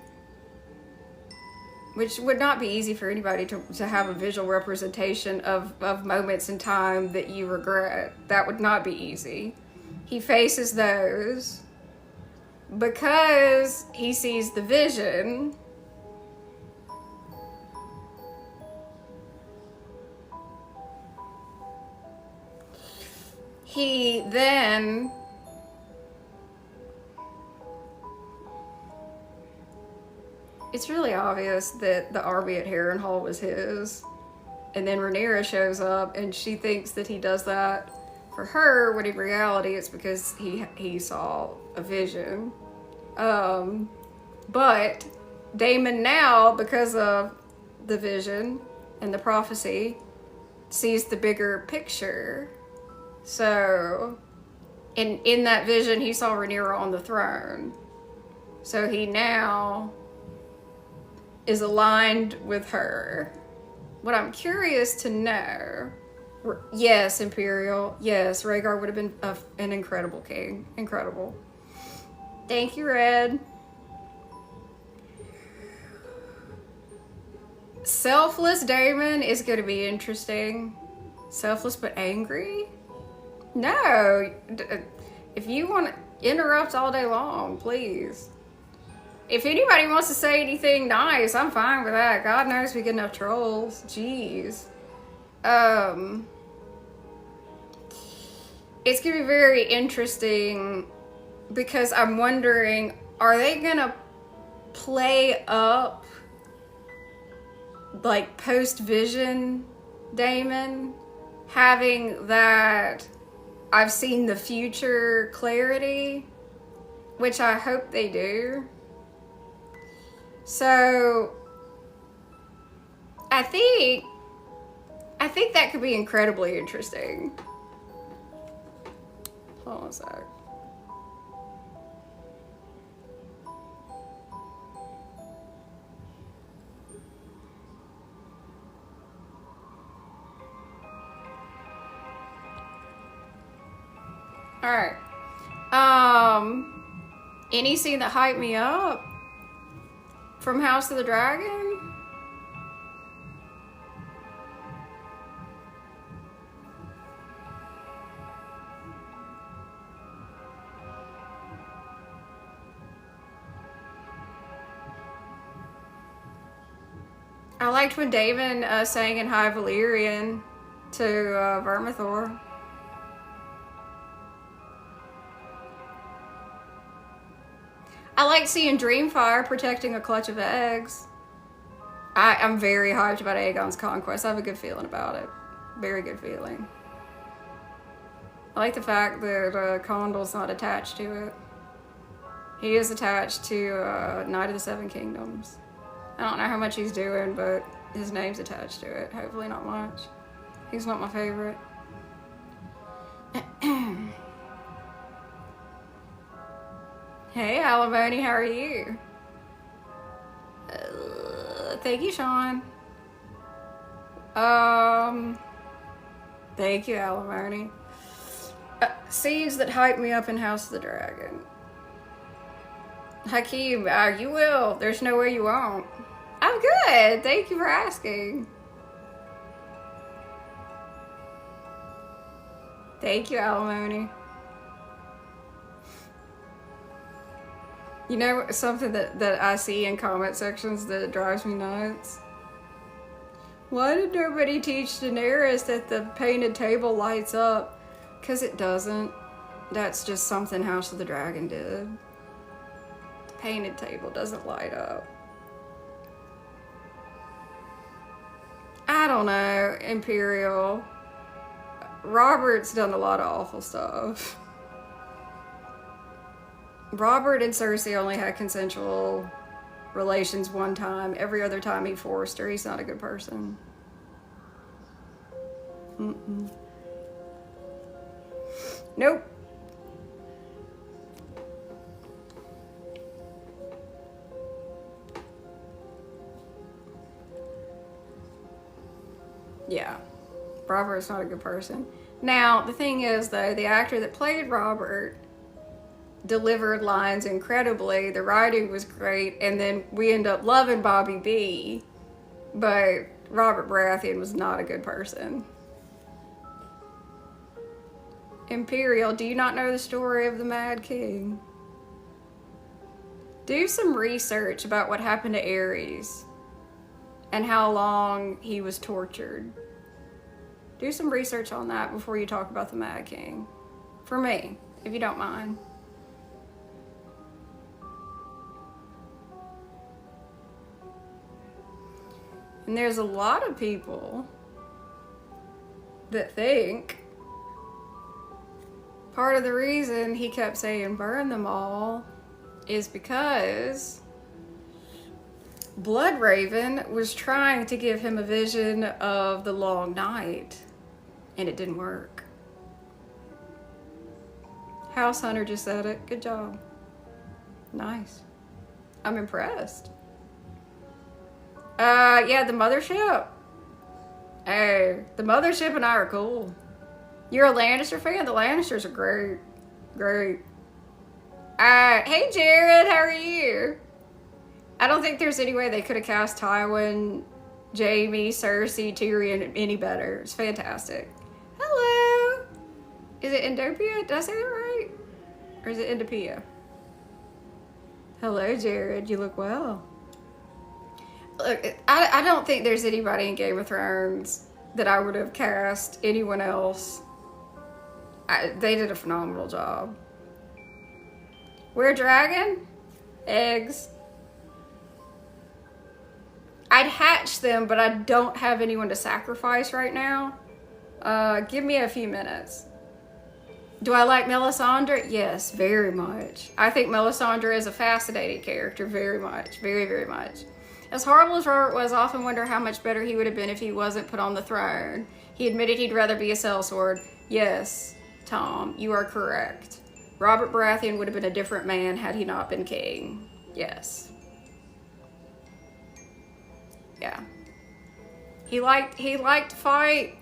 which would not be easy for anybody to have a visual representation of moments in time that you regret. That would not be easy. He faces those because he sees the vision. He then it's really obvious that the army at Harrenhal was his. And then Rhaenyra shows up and she thinks that he does that for her, when in reality it's because he saw a vision. But Damon now, because of the vision and the prophecy, sees the bigger picture. So, in that vision, he saw Rhaenyra on the throne. So he now is aligned with her. What I'm curious to know, yes, Imperial, yes, Rhaegar would have been an incredible king. Incredible. Thank you, Red. Selfless Damon is going to be interesting. Selfless but angry? No. If you want to interrupt all day long, please. If anybody wants to say anything nice, I'm fine with that. God knows we get enough trolls. Jeez. It's going to be very interesting because I'm wondering, are they going to play up like post-vision Damon, having that I've seen the future clarity, which I hope they do. So I think that could be incredibly interesting. Hold on a sec. All right. Any scene that hyped me up from House of the Dragon? I liked when Damon sang in High Valyrian to Vermithor. I like seeing Dreamfire protecting a clutch of eggs. I'm very hyped about Aegon's conquest. I have a good feeling about it. Very good feeling. I like the fact that Condal's not attached to it. He is attached to Knight of the Seven Kingdoms. I don't know how much he's doing, but his name's attached to it. Hopefully not much. He's not my favorite. Hey, Alimony, how are you? Thank you, Sean. Thank you, Alimony. Scenes that hype me up in House of the Dragon. Hakeem, you will. There's no way you won't. I'm good. Thank you for asking. Thank you, Alimony. You know something that I see in comment sections that drives me nuts? Why did nobody teach Daenerys that the painted table lights up? Because it doesn't. That's just something House of the Dragon did. The painted table doesn't light up. I don't know, Imperial. Robert's done a lot of awful stuff. Robert and Cersei only had consensual relations one time. Every other time he forced her. He's not a good person. Nope. Yeah. Robert's not a good person. Now, the thing is, though, the actor that played Robert delivered lines incredibly. The writing was great, and then we end up loving Bobby B. But Robert Baratheon was not a good person. Imperial, do you not know the story of the Mad King? Do some research about what happened to Ares and how long he was tortured. Do some research on that before you talk about the Mad King. For me, if you don't mind. And there's a lot of people that think part of the reason he kept saying burn them all is because Bloodraven was trying to give him a vision of the long night, and it didn't work. House Hunter just said it. Good job. Nice. I'm impressed. Yeah, the Mothership. Hey, the Mothership and I are cool. You're a Lannister fan? The Lannisters are great. Great. Hey Jared, how are you? I don't think there's any way they could have cast Tywin, Jaime, Cersei, Tyrion any better. It's fantastic. Hello. Is it Endopia? Did I say that right? Or is it Endopia? Hello, Jared. You look well. Look, I don't think there's anybody in Game of Thrones that I would have cast anyone else. They did a phenomenal job. We're dragon? Eggs. I'd hatch them, but I don't have anyone to sacrifice right now. Give me a few minutes. Do I like Melisandre? Yes, very much. I think Melisandre is a fascinating character, very much. Very, very much. As horrible as Robert was, I often wonder how much better he would have been if he wasn't put on the throne. He admitted he'd rather be a sellsword. Yes, Tom, you are correct. Robert Baratheon would have been a different man had he not been king. Yes. Yeah. He liked to fight,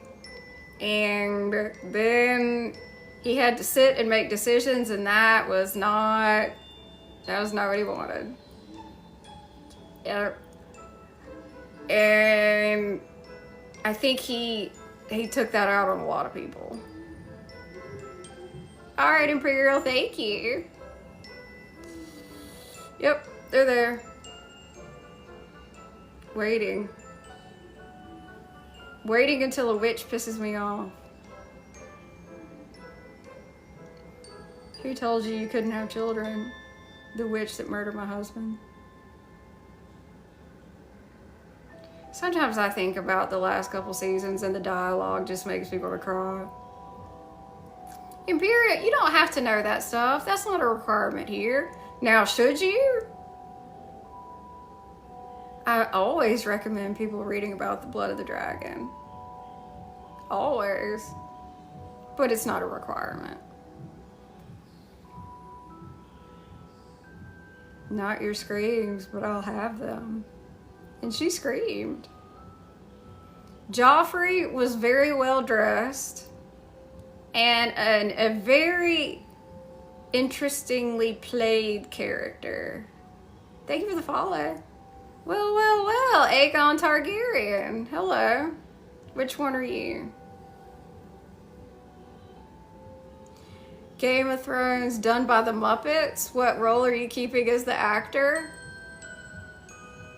and then he had to sit and make decisions, and that was not what he wanted. Yeah. And I think he took that out on a lot of people. All right, Imperial, thank you. Yep, they're there. Waiting until a witch pisses me off. Who told you couldn't have children? The witch that murdered my husband. Sometimes I think about the last couple seasons and the dialogue just makes me want to cry. Imperial, you don't have to know that stuff. That's not a requirement here. Now, should you? I always recommend people reading about the blood of the dragon. Always. But it's not a requirement. Not your screams, but I'll have them. And she screamed. Joffrey was very well dressed and a very interestingly played character. Thank you for the follow. Well, Aegon Targaryen. Hello. Which one are you? Game of Thrones done by the Muppets? What role are you keeping as the actor?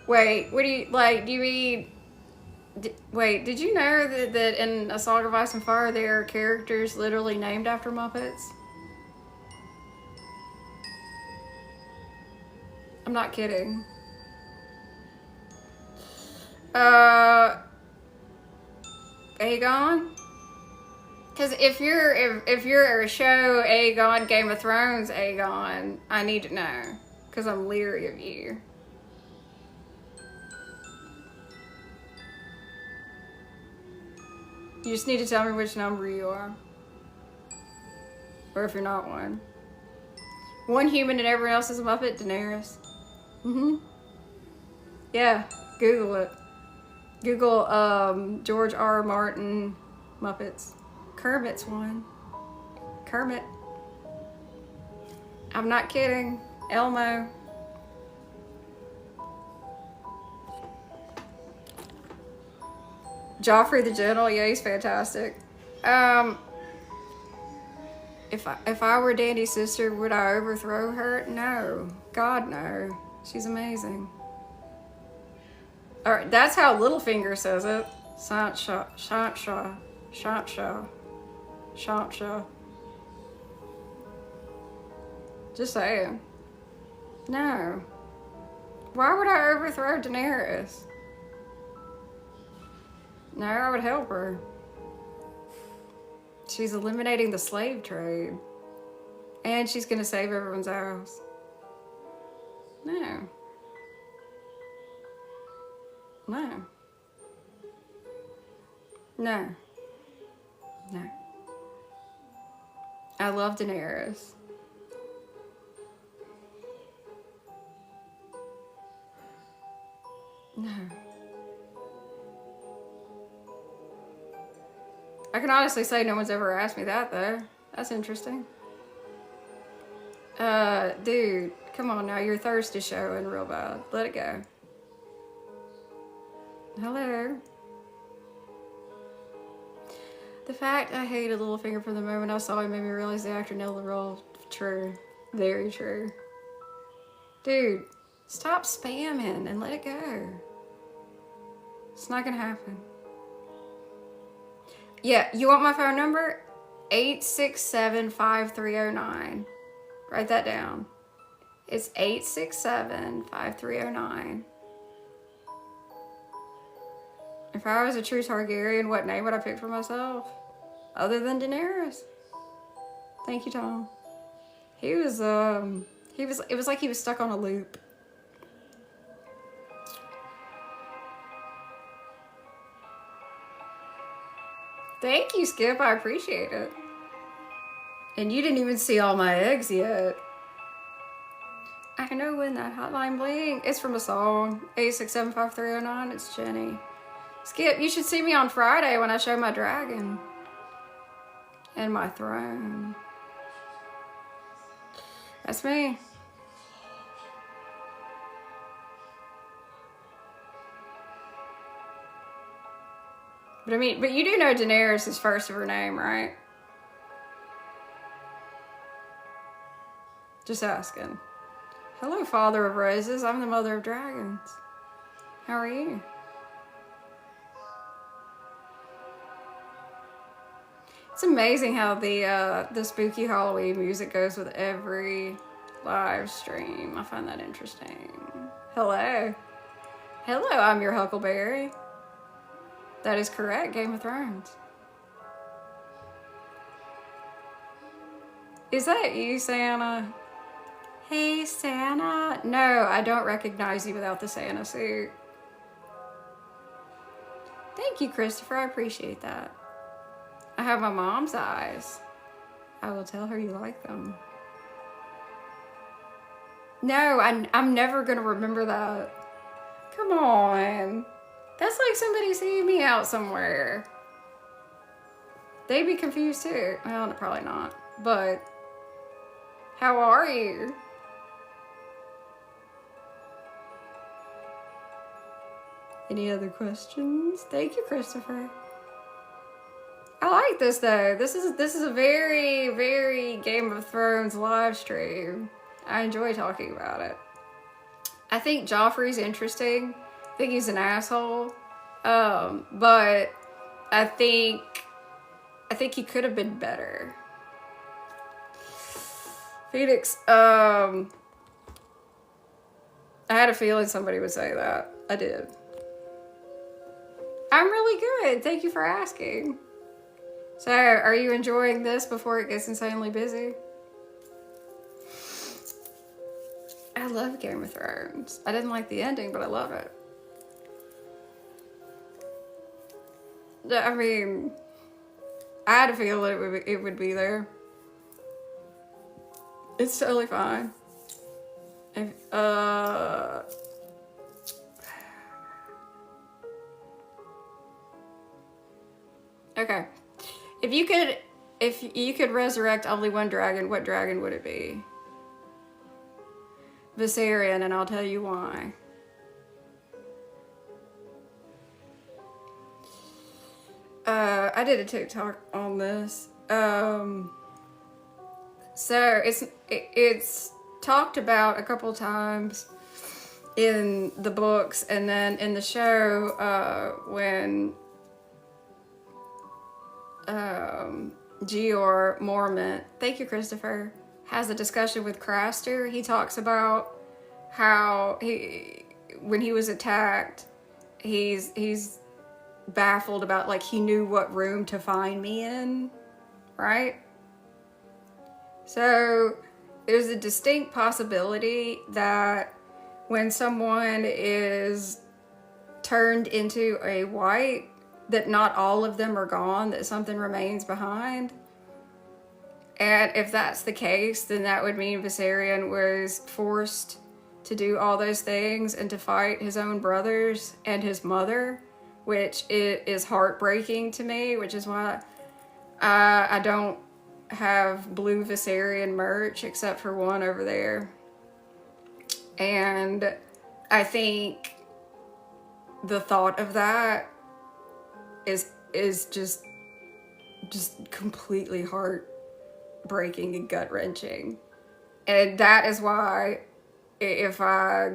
Wait, what do you, like, do you mean, wait, did you know that in A Song of Ice and Fire there are characters literally named after Muppets? I'm not kidding. Aegon? Because if you're a show Aegon, Game of Thrones Aegon, I need to know. Because I'm leery of you. You just need to tell me which number you are. Or if you're not one. One human and everyone else is a Muppet? Daenerys. Yeah, Google it. Google George R. Martin Muppets. Kermit's one. Kermit. I'm not kidding. Elmo. Joffrey the Gentle, yeah, he's fantastic. If I were Dany's sister, would I overthrow her? No. God, no. She's amazing. Alright, that's how Littlefinger says it. Sansa. Sansa. Sansa. Sansa. Just saying. No. Why would I overthrow Daenerys? No, I would help her. She's eliminating the slave trade. And she's gonna save everyone's house. No. No. No. No. I love Daenerys. No. I can honestly say no one's ever asked me that, though. That's interesting. Dude, come on now. Your thirst is showing real bad. Let it go. Hello. The fact I hated Littlefinger from the moment I saw him made me realize the actor nailed the role. True. Very true. Dude, stop spamming and let it go. It's not gonna happen. Yeah, you want my phone number? 867-5309. Write that down. It's 867-5309. If I was a true Targaryen, what name would I pick for myself? Other than Daenerys. Thank you, Tom. It was like he was stuck on a loop. Thank you, Skip. I appreciate it. And you didn't even see all my eggs yet. I know when that hotline bling. It's from a song. 867-5309. It's Jenny. Skip, you should see me on Friday when I show my dragon. And my throne. That's me. But I mean, but you do know Daenerys is first of her name, right? Just asking. Hello, Father of Roses. I'm the Mother of Dragons. How are you? It's amazing how the spooky Halloween music goes with every live stream. I find that interesting. Hello. Hello, I'm your Huckleberry. That is correct, Game of Thrones. Is that you, Santa? Hey, Santa. No, I don't recognize you without the Santa suit. Thank you, Christopher. I appreciate that. I have my mom's eyes. I will tell her you like them. No, I'm never going to remember that. Come on. That's like somebody seeing me out somewhere. They'd be confused too. Well, probably not. But, how are you? Any other questions? Thank you, Christopher. I like this though. This is a very, very Game of Thrones live stream. I enjoy talking about it. I think Joffrey's interesting. I think he's an asshole. But I think he could have been better. Phoenix, I had a feeling somebody would say that. I did. I'm really good. Thank you for asking. So, are you enjoying this before it gets insanely busy? I love Game of Thrones. I didn't like the ending, but I love it. I mean, I had a feeling it would be there. It's totally fine. Okay. If you could resurrect only one dragon, what dragon would it be? Viserion, and I'll tell you why. I did a TikTok on this. So it's talked about a couple times in the books, and then in the show, when George Mormont, thank you, Christopher, has a discussion with Craster. He talks about how when he was attacked, he's baffled about, like, he knew what room to find me in, right? So there's a distinct possibility that when someone is turned into a white, that not all of them are gone, that something remains behind. And if that's the case, then that would mean Viserion was forced to do all those things and to fight his own brothers and his mother, which is heartbreaking to me, which is why I don't have blue Viserion merch except for one over there. And I think the thought of that is just completely heartbreaking and gut-wrenching. And that is why, if I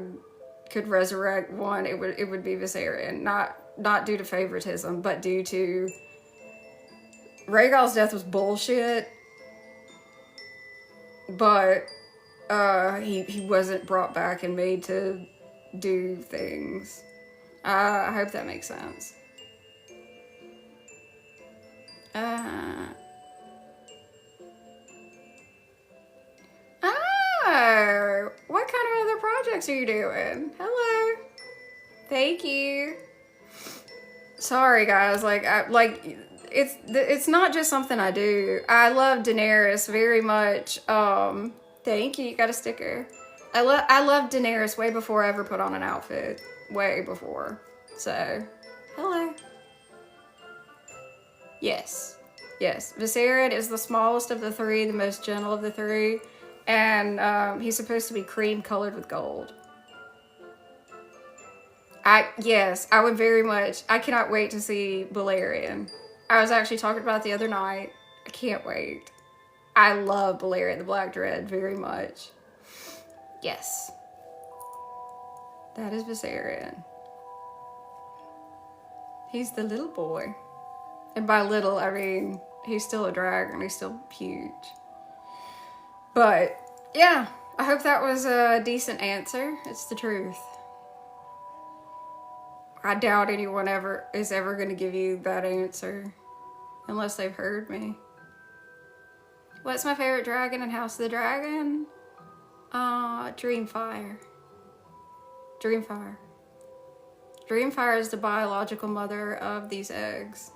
could resurrect one, it would be Viserion. Not due to favoritism, but due to Rhaegal's death was bullshit. But he wasn't brought back and made to do things. I hope that makes sense. Oh, what kind of other projects are you doing? Hello. Thank you. Sorry, guys. It's not just something I do. I love Daenerys very much. Thank you. You got a sticker. I love Daenerys way before I ever put on an outfit. Way before. So, hello. Yes. Viserion is the smallest of the three, the most gentle of the three, and he's supposed to be cream colored with gold. I would very much. I cannot wait to see Balerion. I was actually talking about it the other night. I can't wait. I love Balerion the Black Dread very much. Yes. That is Viserion. He's the little boy. And by little, I mean, he's still a dragon. He's still huge. But, yeah. I hope that was a decent answer. It's the truth. I doubt anyone is ever going to give you that answer. Unless they've heard me. What's my favorite dragon in House of the Dragon? Dreamfire. Dreamfire is the biological mother of these eggs.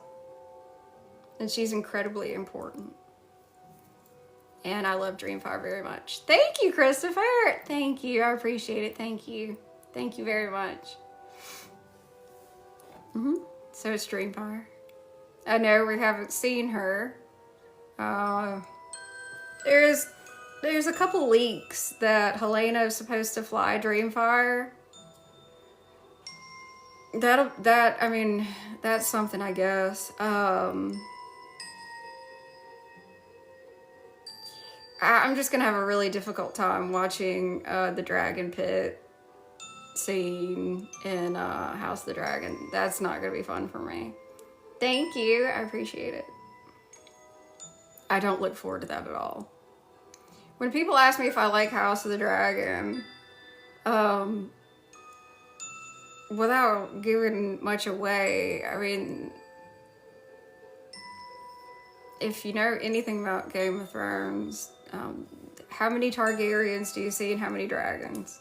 And she's incredibly important. And I love Dreamfire very much. Thank you, Christopher. Thank you. I appreciate it. Thank you. Thank you very much. So it's Dreamfire. I know we haven't seen her. There's a couple leaks that Helena's supposed to fly Dreamfire. I mean, that's something, I guess. I'm just gonna have a really difficult time watching the Dragon Pit scene in House of the Dragon. That's not gonna be fun for me. Thank you, I appreciate it. I don't look forward to that at all. When people ask me if I like House of the Dragon, without giving much away, I mean, if you know anything about Game of Thrones, how many Targaryens do you see and how many dragons?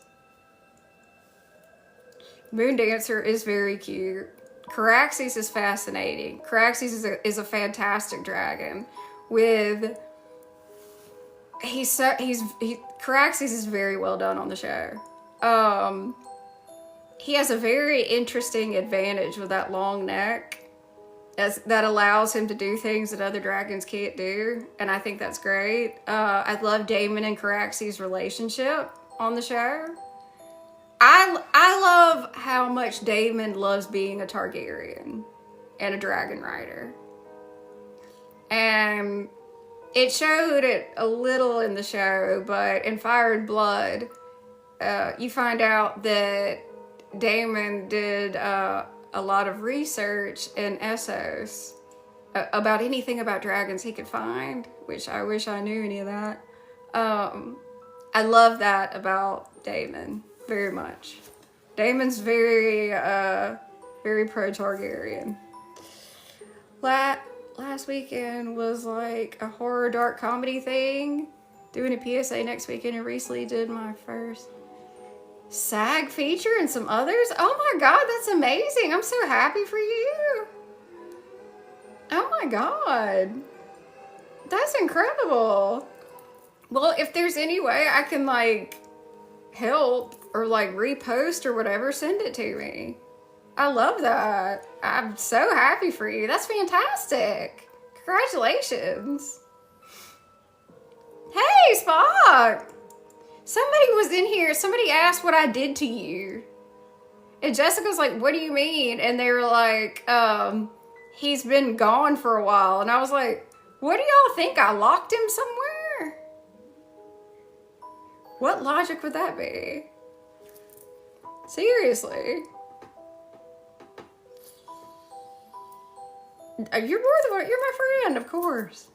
Moondancer is very cute. Caraxes is fascinating. Caraxes is a fantastic dragon. Caraxes is very well done on the show. He has a very interesting advantage with that long neck that allows him to do things that other dragons can't do, and I think that's great. I love Damon and Caraxes' relationship. on the show. I love how much Damon loves being a Targaryen and a dragon rider. And it showed it a little in the show, but in Fire and Blood, you find out that Damon did a lot of research in Essos about anything about dragons he could find, which I wish I knew any of that. I love that about Damon very much. Damon's very pro-Targaryen. Last weekend was like a horror dark comedy thing. Doing a PSA next weekend, and recently did my first SAG feature and some others. Oh my God, that's amazing. I'm so happy for you. Oh my God. That's incredible. Well, if there's any way I can like help or like repost or whatever, send it to me. I love that. I'm so happy for you. That's fantastic. Congratulations. Hey, Spock. Somebody was in here. Somebody asked what I did to you. And Jessica's like, what do you mean? And they were like, he's been gone for a while. And I was like, what do y'all think? I locked him somewhere? What logic would that be? Seriously. You're my friend, of course.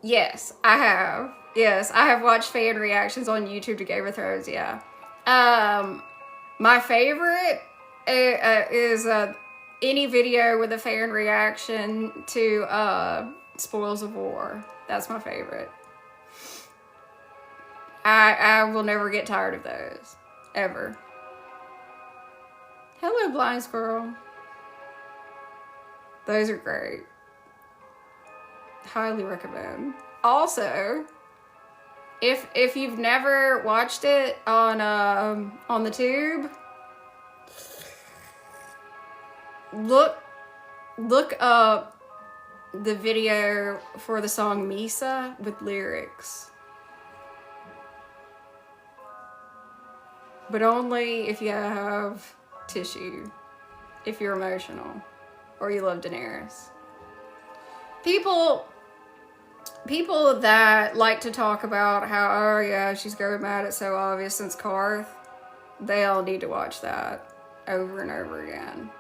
Yes, I have. Yes, I have watched fan reactions on YouTube to Game of Thrones, yeah. My favorite is any video with a fan reaction to Spoils of War. That's my favorite. I will never get tired of those. Ever. Hello, Blind Squirrel. Those are great. Highly recommend. Also, if you've never watched it on the tube, look up the video for the song Misa with lyrics. But only if you have tissue, if you're emotional, or you love Daenerys. People that like to talk about how, oh yeah, she's going mad, it's so obvious since Karth, they all need to watch that over and over again.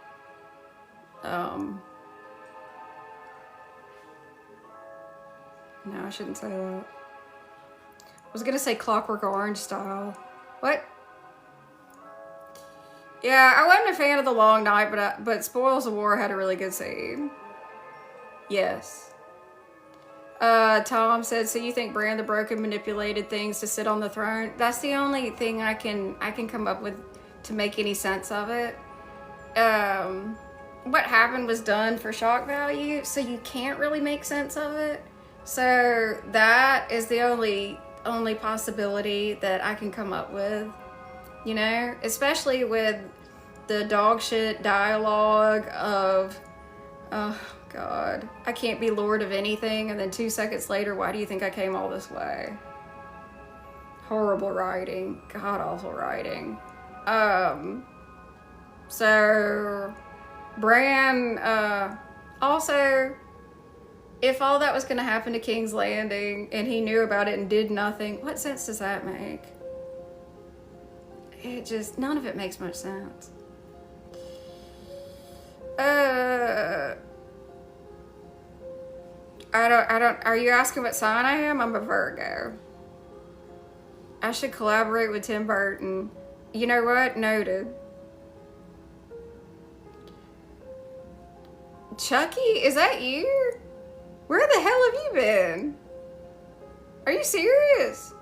No, I shouldn't say that. I was gonna say Clockwork Orange style. What? Yeah, I wasn't a fan of The Long Night, but Spoils of War had a really good scene. Yes. Tom said, so you think Bran the Broken manipulated things to sit on the throne? That's the only thing I can come up with to make any sense of it. What happened was done for shock value, so you can't really make sense of it. So that is the only possibility that I can come up with. You know, especially with the dog shit dialogue of, oh God, I can't be lord of anything, and then 2 seconds later, why do you think I came all this way? Horrible writing, god awful writing. So Bran, also, if all that was going to happen to King's Landing and he knew about it and did nothing, what sense does that make? It just, none of it makes much sense. I don't, are you asking what sign I am? I'm a Virgo. I should collaborate with Tim Burton. You know what? Noted. Chucky, is that you? Where the hell have you been? Are you serious?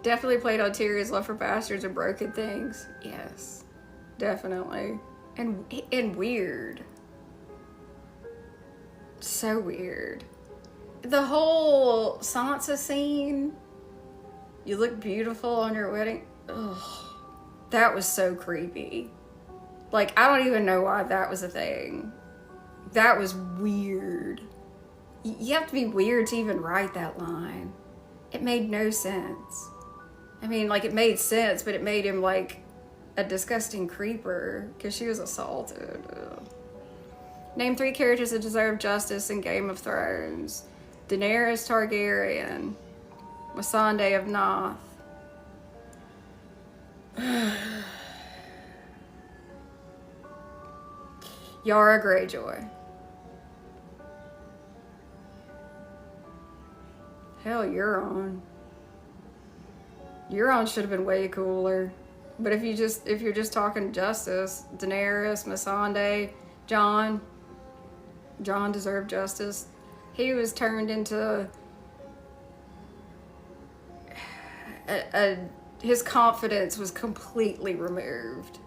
Definitely played on Tyrion's love for bastards and broken things. Yes, definitely. And weird. So weird. The whole Sansa scene. You look beautiful on your wedding. Ugh. That was so creepy. Like, I don't even know why that was a thing. That was weird. You have to be weird to even write that line. It made no sense. I mean, like, it made sense, but it made him like a disgusting creeper because she was assaulted. Ugh. Name 3 characters that deserve justice in Game of Thrones. Daenerys Targaryen. Missandei of Noth. Yara Greyjoy. Hell, Euron. Euron should have been way cooler. But if you're just talking justice, Daenerys, Missandei, Jon deserved justice. He was turned into his confidence was completely removed.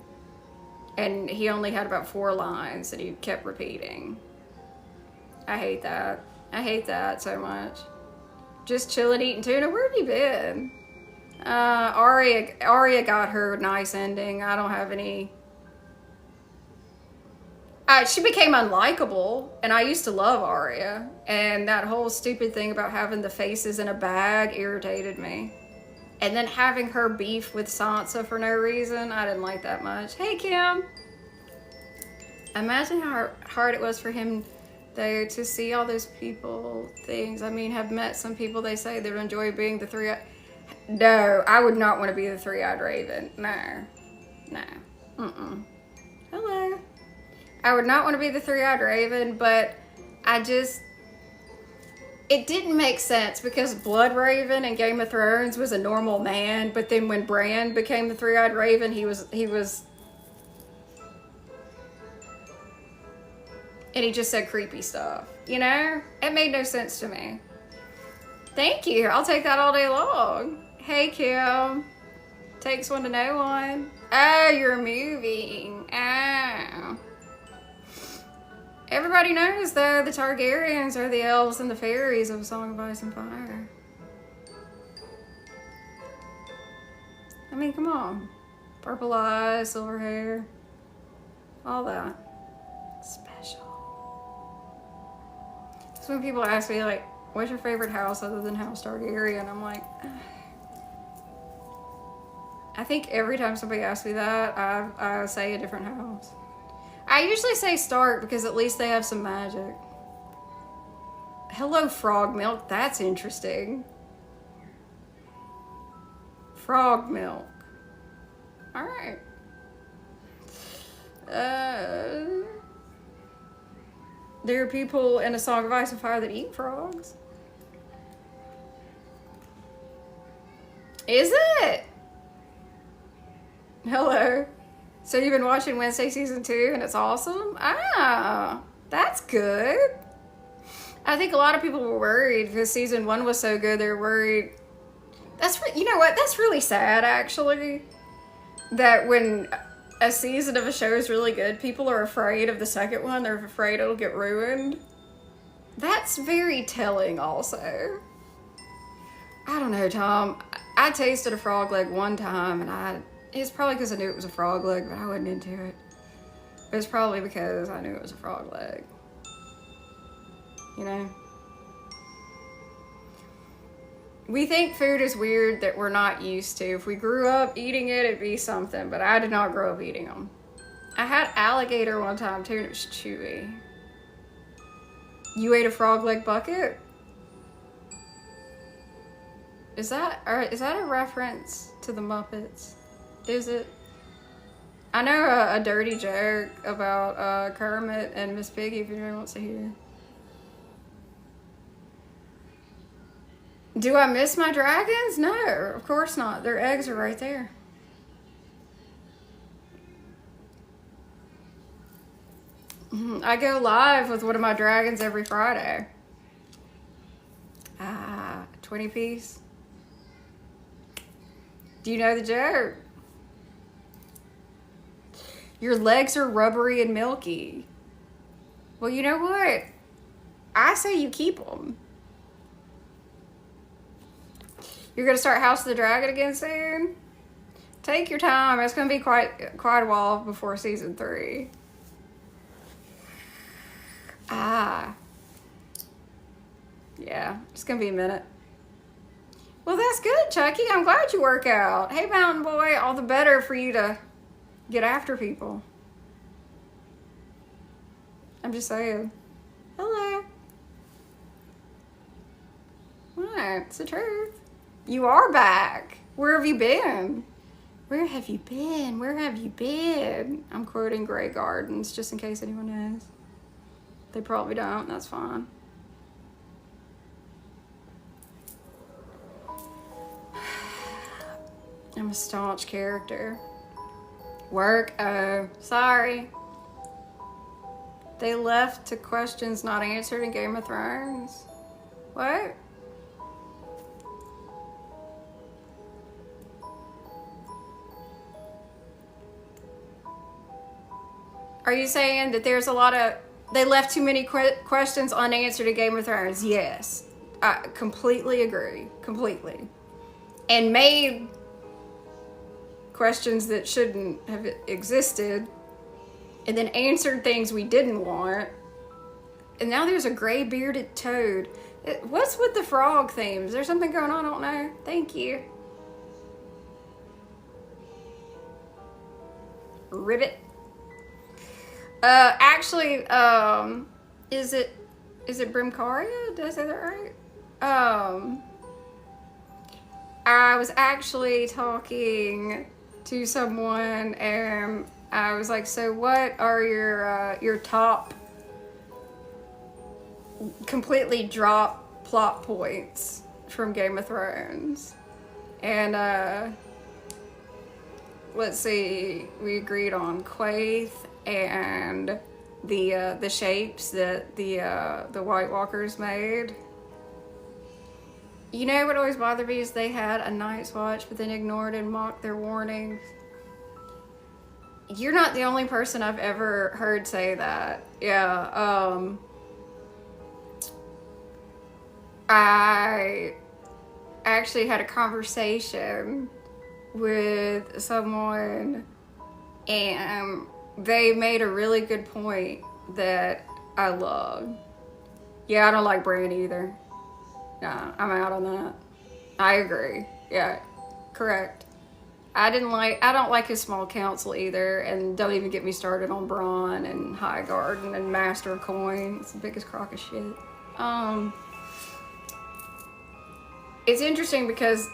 And he only had about 4 lines that he kept repeating. I hate that. I hate that so much. Just chilling, eating tuna. Where have you been? Arya got her nice ending. I don't have any. She became unlikable, and I used to love Arya. And that whole stupid thing about having the faces in a bag irritated me. And then having her beef with Sansa for no reason, I didn't like that much. Hey, Kim. Imagine how hard it was for him, though, to see all those people, things. I mean, have met some people, they say they would enjoy being the 3-eyed. No, I would not want to be the 3-eyed raven. No. No. Hello. I would not want to be the 3-eyed raven, but it didn't make sense because Blood Raven in Game of Thrones was a normal man, but then when Bran became the 3-eyed raven, he was and he just said creepy stuff, you know? It made no sense to me. Thank you. I'll take that all day long. Hey, Kim. Takes one to know one. Oh, you're moving. Oh. Everybody knows, though, the Targaryens are the elves and the fairies of A Song of Ice and Fire. I mean, come on. Purple eyes, silver hair. All that. Special. So when people ask me, like, what's your favorite house other than House Targaryen? I'm like, ugh. I think every time somebody asks me that, I say a different house. I usually say Stark because at least they have some magic. Hello, frog milk. That's interesting. Frog milk. All right. There are people in A Song of Ice and Fire that eat frogs. Is it? Hello. So you've been watching Wednesday season 2 and it's awesome? Ah, that's good. I think a lot of people were worried because season 1 was so good. They're worried. You know what? That's really sad, actually. That when a season of a show is really good, people are afraid of the second one. They're afraid it'll get ruined. That's very telling also. I don't know, Tom. I tasted a frog leg one time and it's probably because I knew it was a frog leg, but I wasn't into it. But it's probably because I knew it was a frog leg. You know? We think food is weird that we're not used to. If we grew up eating it, it'd be something, but I did not grow up eating them. I had alligator one time too, and it was chewy. You ate a frog leg bucket? Is that a reference to the Muppets? Is it? I know a dirty joke about Kermit and Miss Piggy if anyone wants to hear. Do I miss my dragons? No, of course not. Their eggs are right there. I go live with one of my dragons every Friday. 20 piece. Do you know the joke? Your legs are rubbery and milky. Well, you know what? I say you keep them. You're gonna start House of the Dragon again soon? Take your time. It's gonna be quite a while before season 3. Yeah, it's gonna be a minute. Well, that's good, Chucky. I'm glad you work out. Hey, Mountain Boy, all the better for you to get after people. I'm just saying. Hello. What? It's the truth. You are back. Where have you been? Where have you been? Where have you been? I'm quoting Grey Gardens, just in case anyone knows. They probably don't. That's fine. I'm a staunch character. Work? Oh, sorry. They left to questions not answered in Game of Thrones. What? Are you saying that there's a lot of... They left too many questions unanswered in Game of Thrones? Yes. I completely agree. Completely. And made questions that shouldn't have existed, and then answered things we didn't want. And now there's a gray bearded toad. What's with the frog theme? Is there something going on? I don't know. Thank you. Ribbit. Actually, is it Brimcaria? Did I say that right? I was actually talking to someone, and I was like, so what are your top completely drop plot points from Game of Thrones? And let's see, we agreed on Quaithe and the shapes that the White Walkers made. You know what always bothered me is they had a Night's Watch, but then ignored and mocked their warnings. You're not the only person I've ever heard say that. Yeah, I actually had a conversation with someone, and they made a really good point that I love. Yeah, I don't like Bran either. Nah, I'm out on that. I agree. Yeah, correct. I don't like his small council either, and don't even get me started on Bronn and Highgarden and Master of Coin. It's the biggest crock of shit. It's interesting because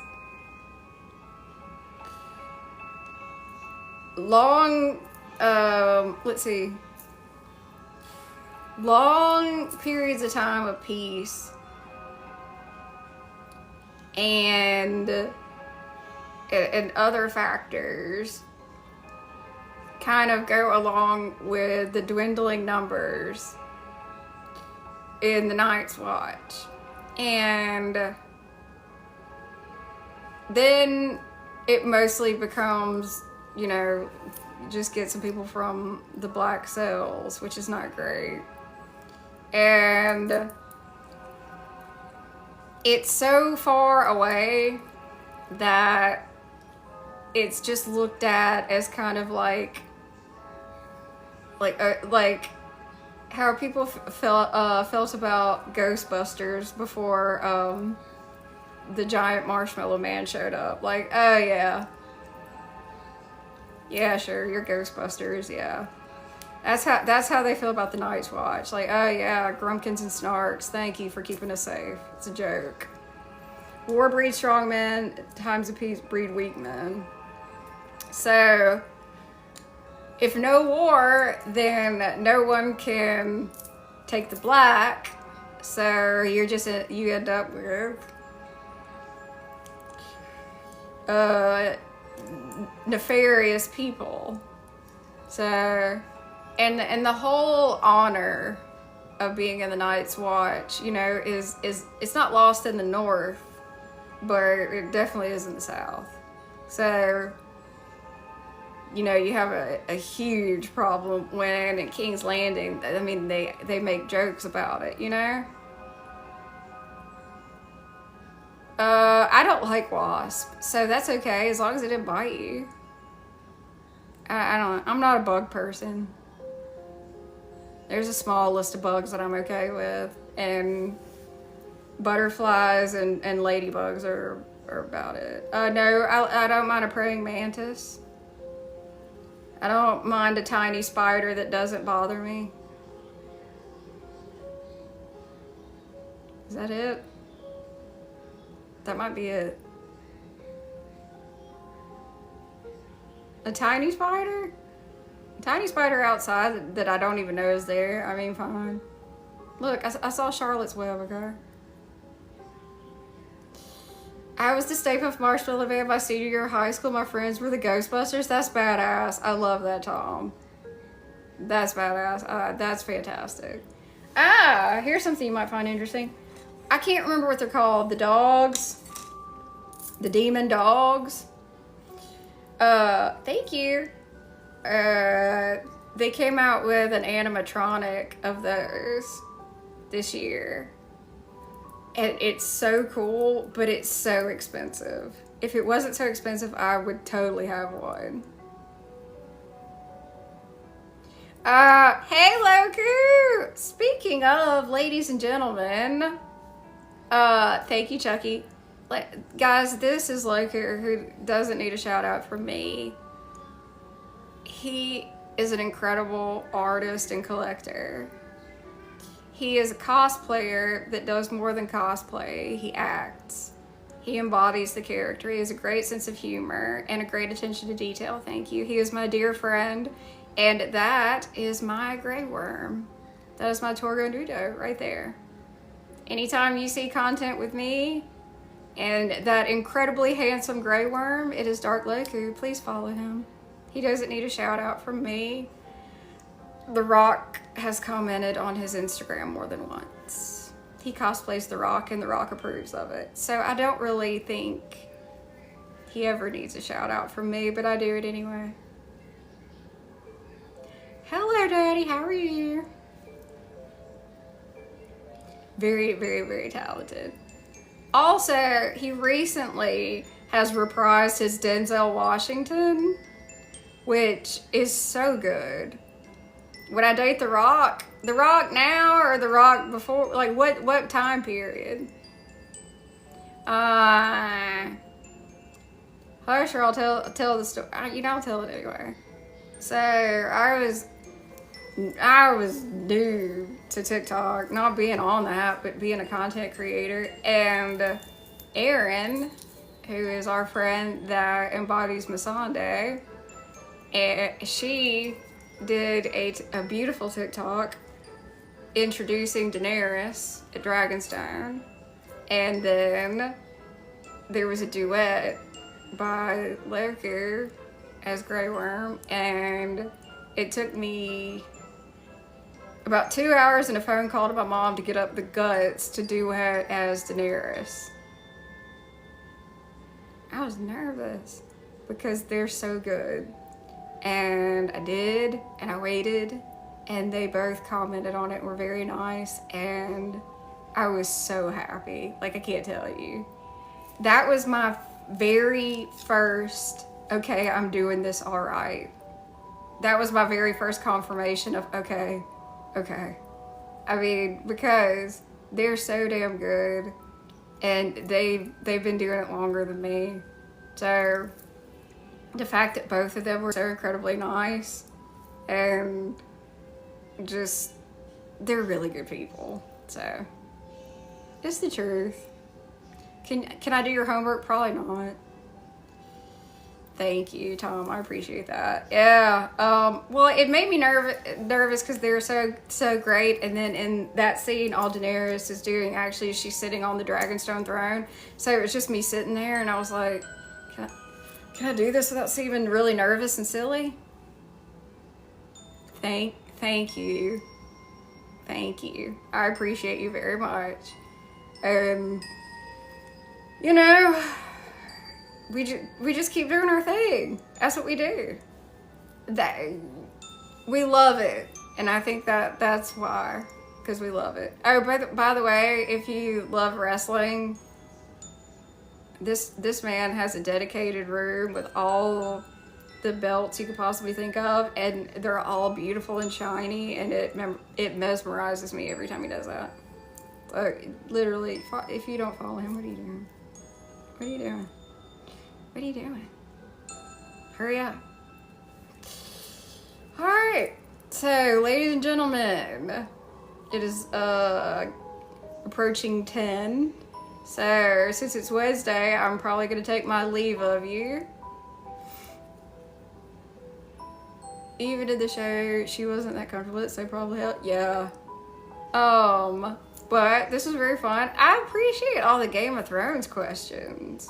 long periods of time of peace and other factors kind of go along with the dwindling numbers in the Night's Watch. And then it mostly becomes, you know, just get some people from the Black Cells, which is not great. And it's so far away that it's just looked at as kind of like how people felt about Ghostbusters before the giant marshmallow man showed up. Like, oh yeah, sure, you're Ghostbusters, yeah. That's how they feel about the Night's Watch. Like, oh yeah, Grumpkins and Snarks, thank you for keeping us safe. It's a joke. War breeds strong men, times of peace breed weak men. So, if no war, then no one can take the black. So you end up with nefarious people. So, and the whole honor of being in the Night's Watch, you know, is it's not lost in the North, but it definitely is in the South. So, you know, you have a huge problem when in King's Landing, I mean, they make jokes about it, you know? I don't like wasp, so that's okay as long as it didn't bite you. I'm not a bug person. There's a small list of bugs that I'm okay with, and butterflies and ladybugs are about it. No, I don't mind a praying mantis. I don't mind a tiny spider that doesn't bother me. Is that it? That might be it. A tiny spider? A tiny spider outside that I don't even know is there. I mean, fine. Look, I saw Charlotte's Web, okay? I was the Stay Puft Marshmallow Band my senior year of high school. My friends were the Ghostbusters. That's badass. I love that, Tom. That's badass. That's fantastic. Here's something you might find interesting. I can't remember what they're called. The dogs. The demon dogs. Thank you. They came out with an animatronic of those this year. And it's so cool, but it's so expensive. If it wasn't so expensive, I would totally have one. Hey Loku! Speaking of, ladies and gentlemen, thank you, Chucky. Guys, this is Loku, who doesn't need a shout out from me. He is an incredible artist and collector. He is a cosplayer that does more than cosplay. He acts. He embodies the character. He has a great sense of humor and a great attention to detail. Thank you. He is my dear friend. And that is my Grey Worm. That is my Torgondudo right there. Anytime you see content with me and that incredibly handsome Grey Worm, it is Dark Loku. Please follow him. He doesn't need a shout out from me. The Rock has commented on his Instagram more than once. He cosplays The Rock and The Rock approves of it. So I don't really think he ever needs a shout out from me, but I do it anyway. Hello, Daddy. How are you? Very, very, very talented. Also, he recently has reprised his Denzel Washington, which is so good. Would I date The Rock? The Rock now or The Rock before? Like, what time period? Sure, I'll tell the story. You know, I'll tell it anyway. So, I was new to TikTok, not being on that, but being a content creator. And Erin, who is our friend that embodies Missandei, and she did a beautiful TikTok introducing Daenerys at Dragonstone, and then there was a duet by Loku as Grey Worm, and it took me about 2 hours and a phone call to my mom to get up the guts to do it as Daenerys. I was nervous because they're so good. And I did, and I waited, and they both commented on it and were very nice, and I was so happy. Like, I can't tell you. That was my very first, okay, I'm doing this all right. That was my very first confirmation of, okay. I mean, because they're so damn good, and they've been doing it longer than me. So the fact that both of them were so incredibly nice and just, they're really good people. So it's the truth. Can I do your homework? Probably not. Thank you, Tom. I appreciate that. Yeah. Well, it made me nervous because they're so great. And then in that scene, all Daenerys is doing, actually, she's sitting on the Dragonstone throne. So it was just me sitting there, and I was like, can I do this without seeming really nervous and silly? Thank you. Thank you. I appreciate you very much. You know, we just keep doing our thing. That's what we do. We love it, and I think that's why, because we love it. Oh, by the way, if you love wrestling, this man has a dedicated room with all the belts you could possibly think of, and they're all beautiful and shiny, and it mesmerizes me every time he does that. Literally, if you don't follow him, what are you doing? What are you doing? What are you doing? Hurry up. Alright, so ladies and gentlemen, it is approaching 10. So since it's Wednesday, I'm probably going to take my leave of you. Even in the show, she wasn't that comfortable with it, so probably helped. Yeah. But this was very fun. I appreciate all the Game of Thrones questions.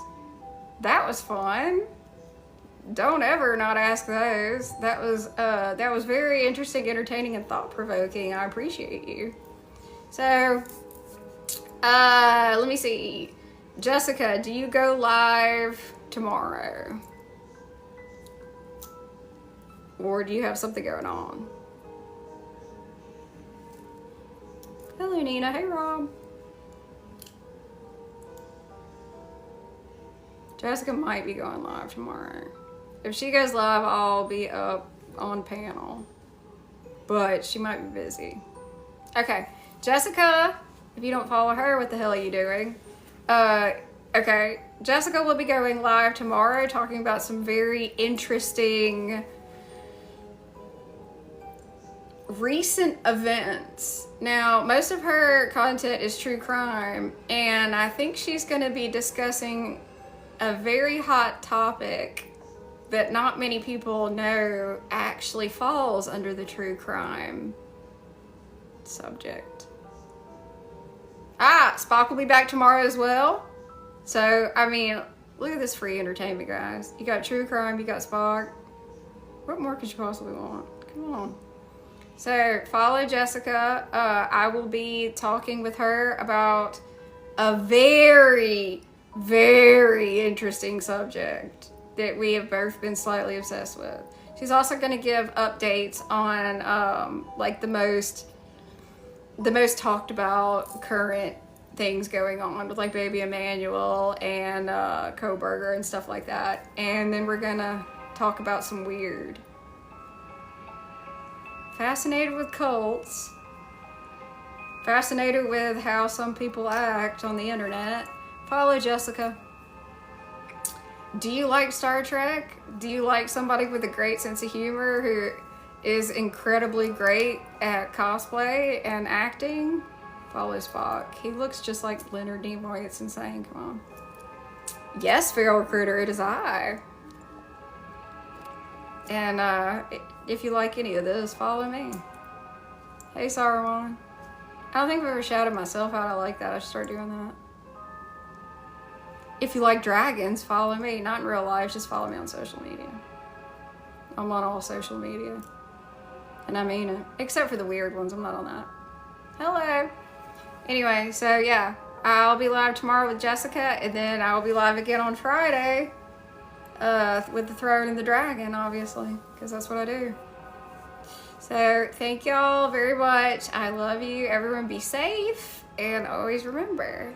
That was fun. Don't ever not ask those. That was very interesting, entertaining, and thought-provoking. I appreciate you. So, let me see. Jessica, do you go live tomorrow? Or do you have something going on? Hello, Nina. Hey, Rob. Jessica might be going live tomorrow. If she goes live, I'll be up on panel. But she might be busy. Okay. Jessica, if you don't follow her, what the hell are you doing? Okay. Jessica will be going live tomorrow talking about some very interesting recent events. Now, most of her content is true crime, and I think she's going to be discussing a very hot topic that not many people know actually falls under the true crime subject. Spock will be back tomorrow as well. So, I mean, look at this free entertainment, guys. You got true crime, you got Spock. What more could you possibly want? Come on. So, follow Jessica. I will be talking with her about a very, very interesting subject that we have both been slightly obsessed with. She's also going to give updates on like the most talked about current things going on with like Baby Emmanuel and Koberger and stuff like that. And then we're going to talk about some weird. Fascinated with cults. Fascinated with how some people act on the internet. Follow Jessica. Do you like Star Trek? Do you like somebody with a great sense of humor who is incredibly great at cosplay and acting? Follow Spock. He looks just like Leonard Nimoy. It's insane. Come on. Yes, Feral Recruiter, it is I. And if you like any of this, follow me. Hey, Saruman. I don't think I've ever shouted myself out. I like that. I should start doing that. If you like dragons, follow me. Not in real life, just follow me on social media. I'm on all social media. And I mean it. Except for the weird ones, I'm not on that. Hello. Anyway, so yeah. I'll be live tomorrow with Jessica, and then I'll be live again on Friday. With the Throne and the Dragon, obviously, because that's what I do. So, thank y'all very much. I love you. Everyone be safe, and always remember,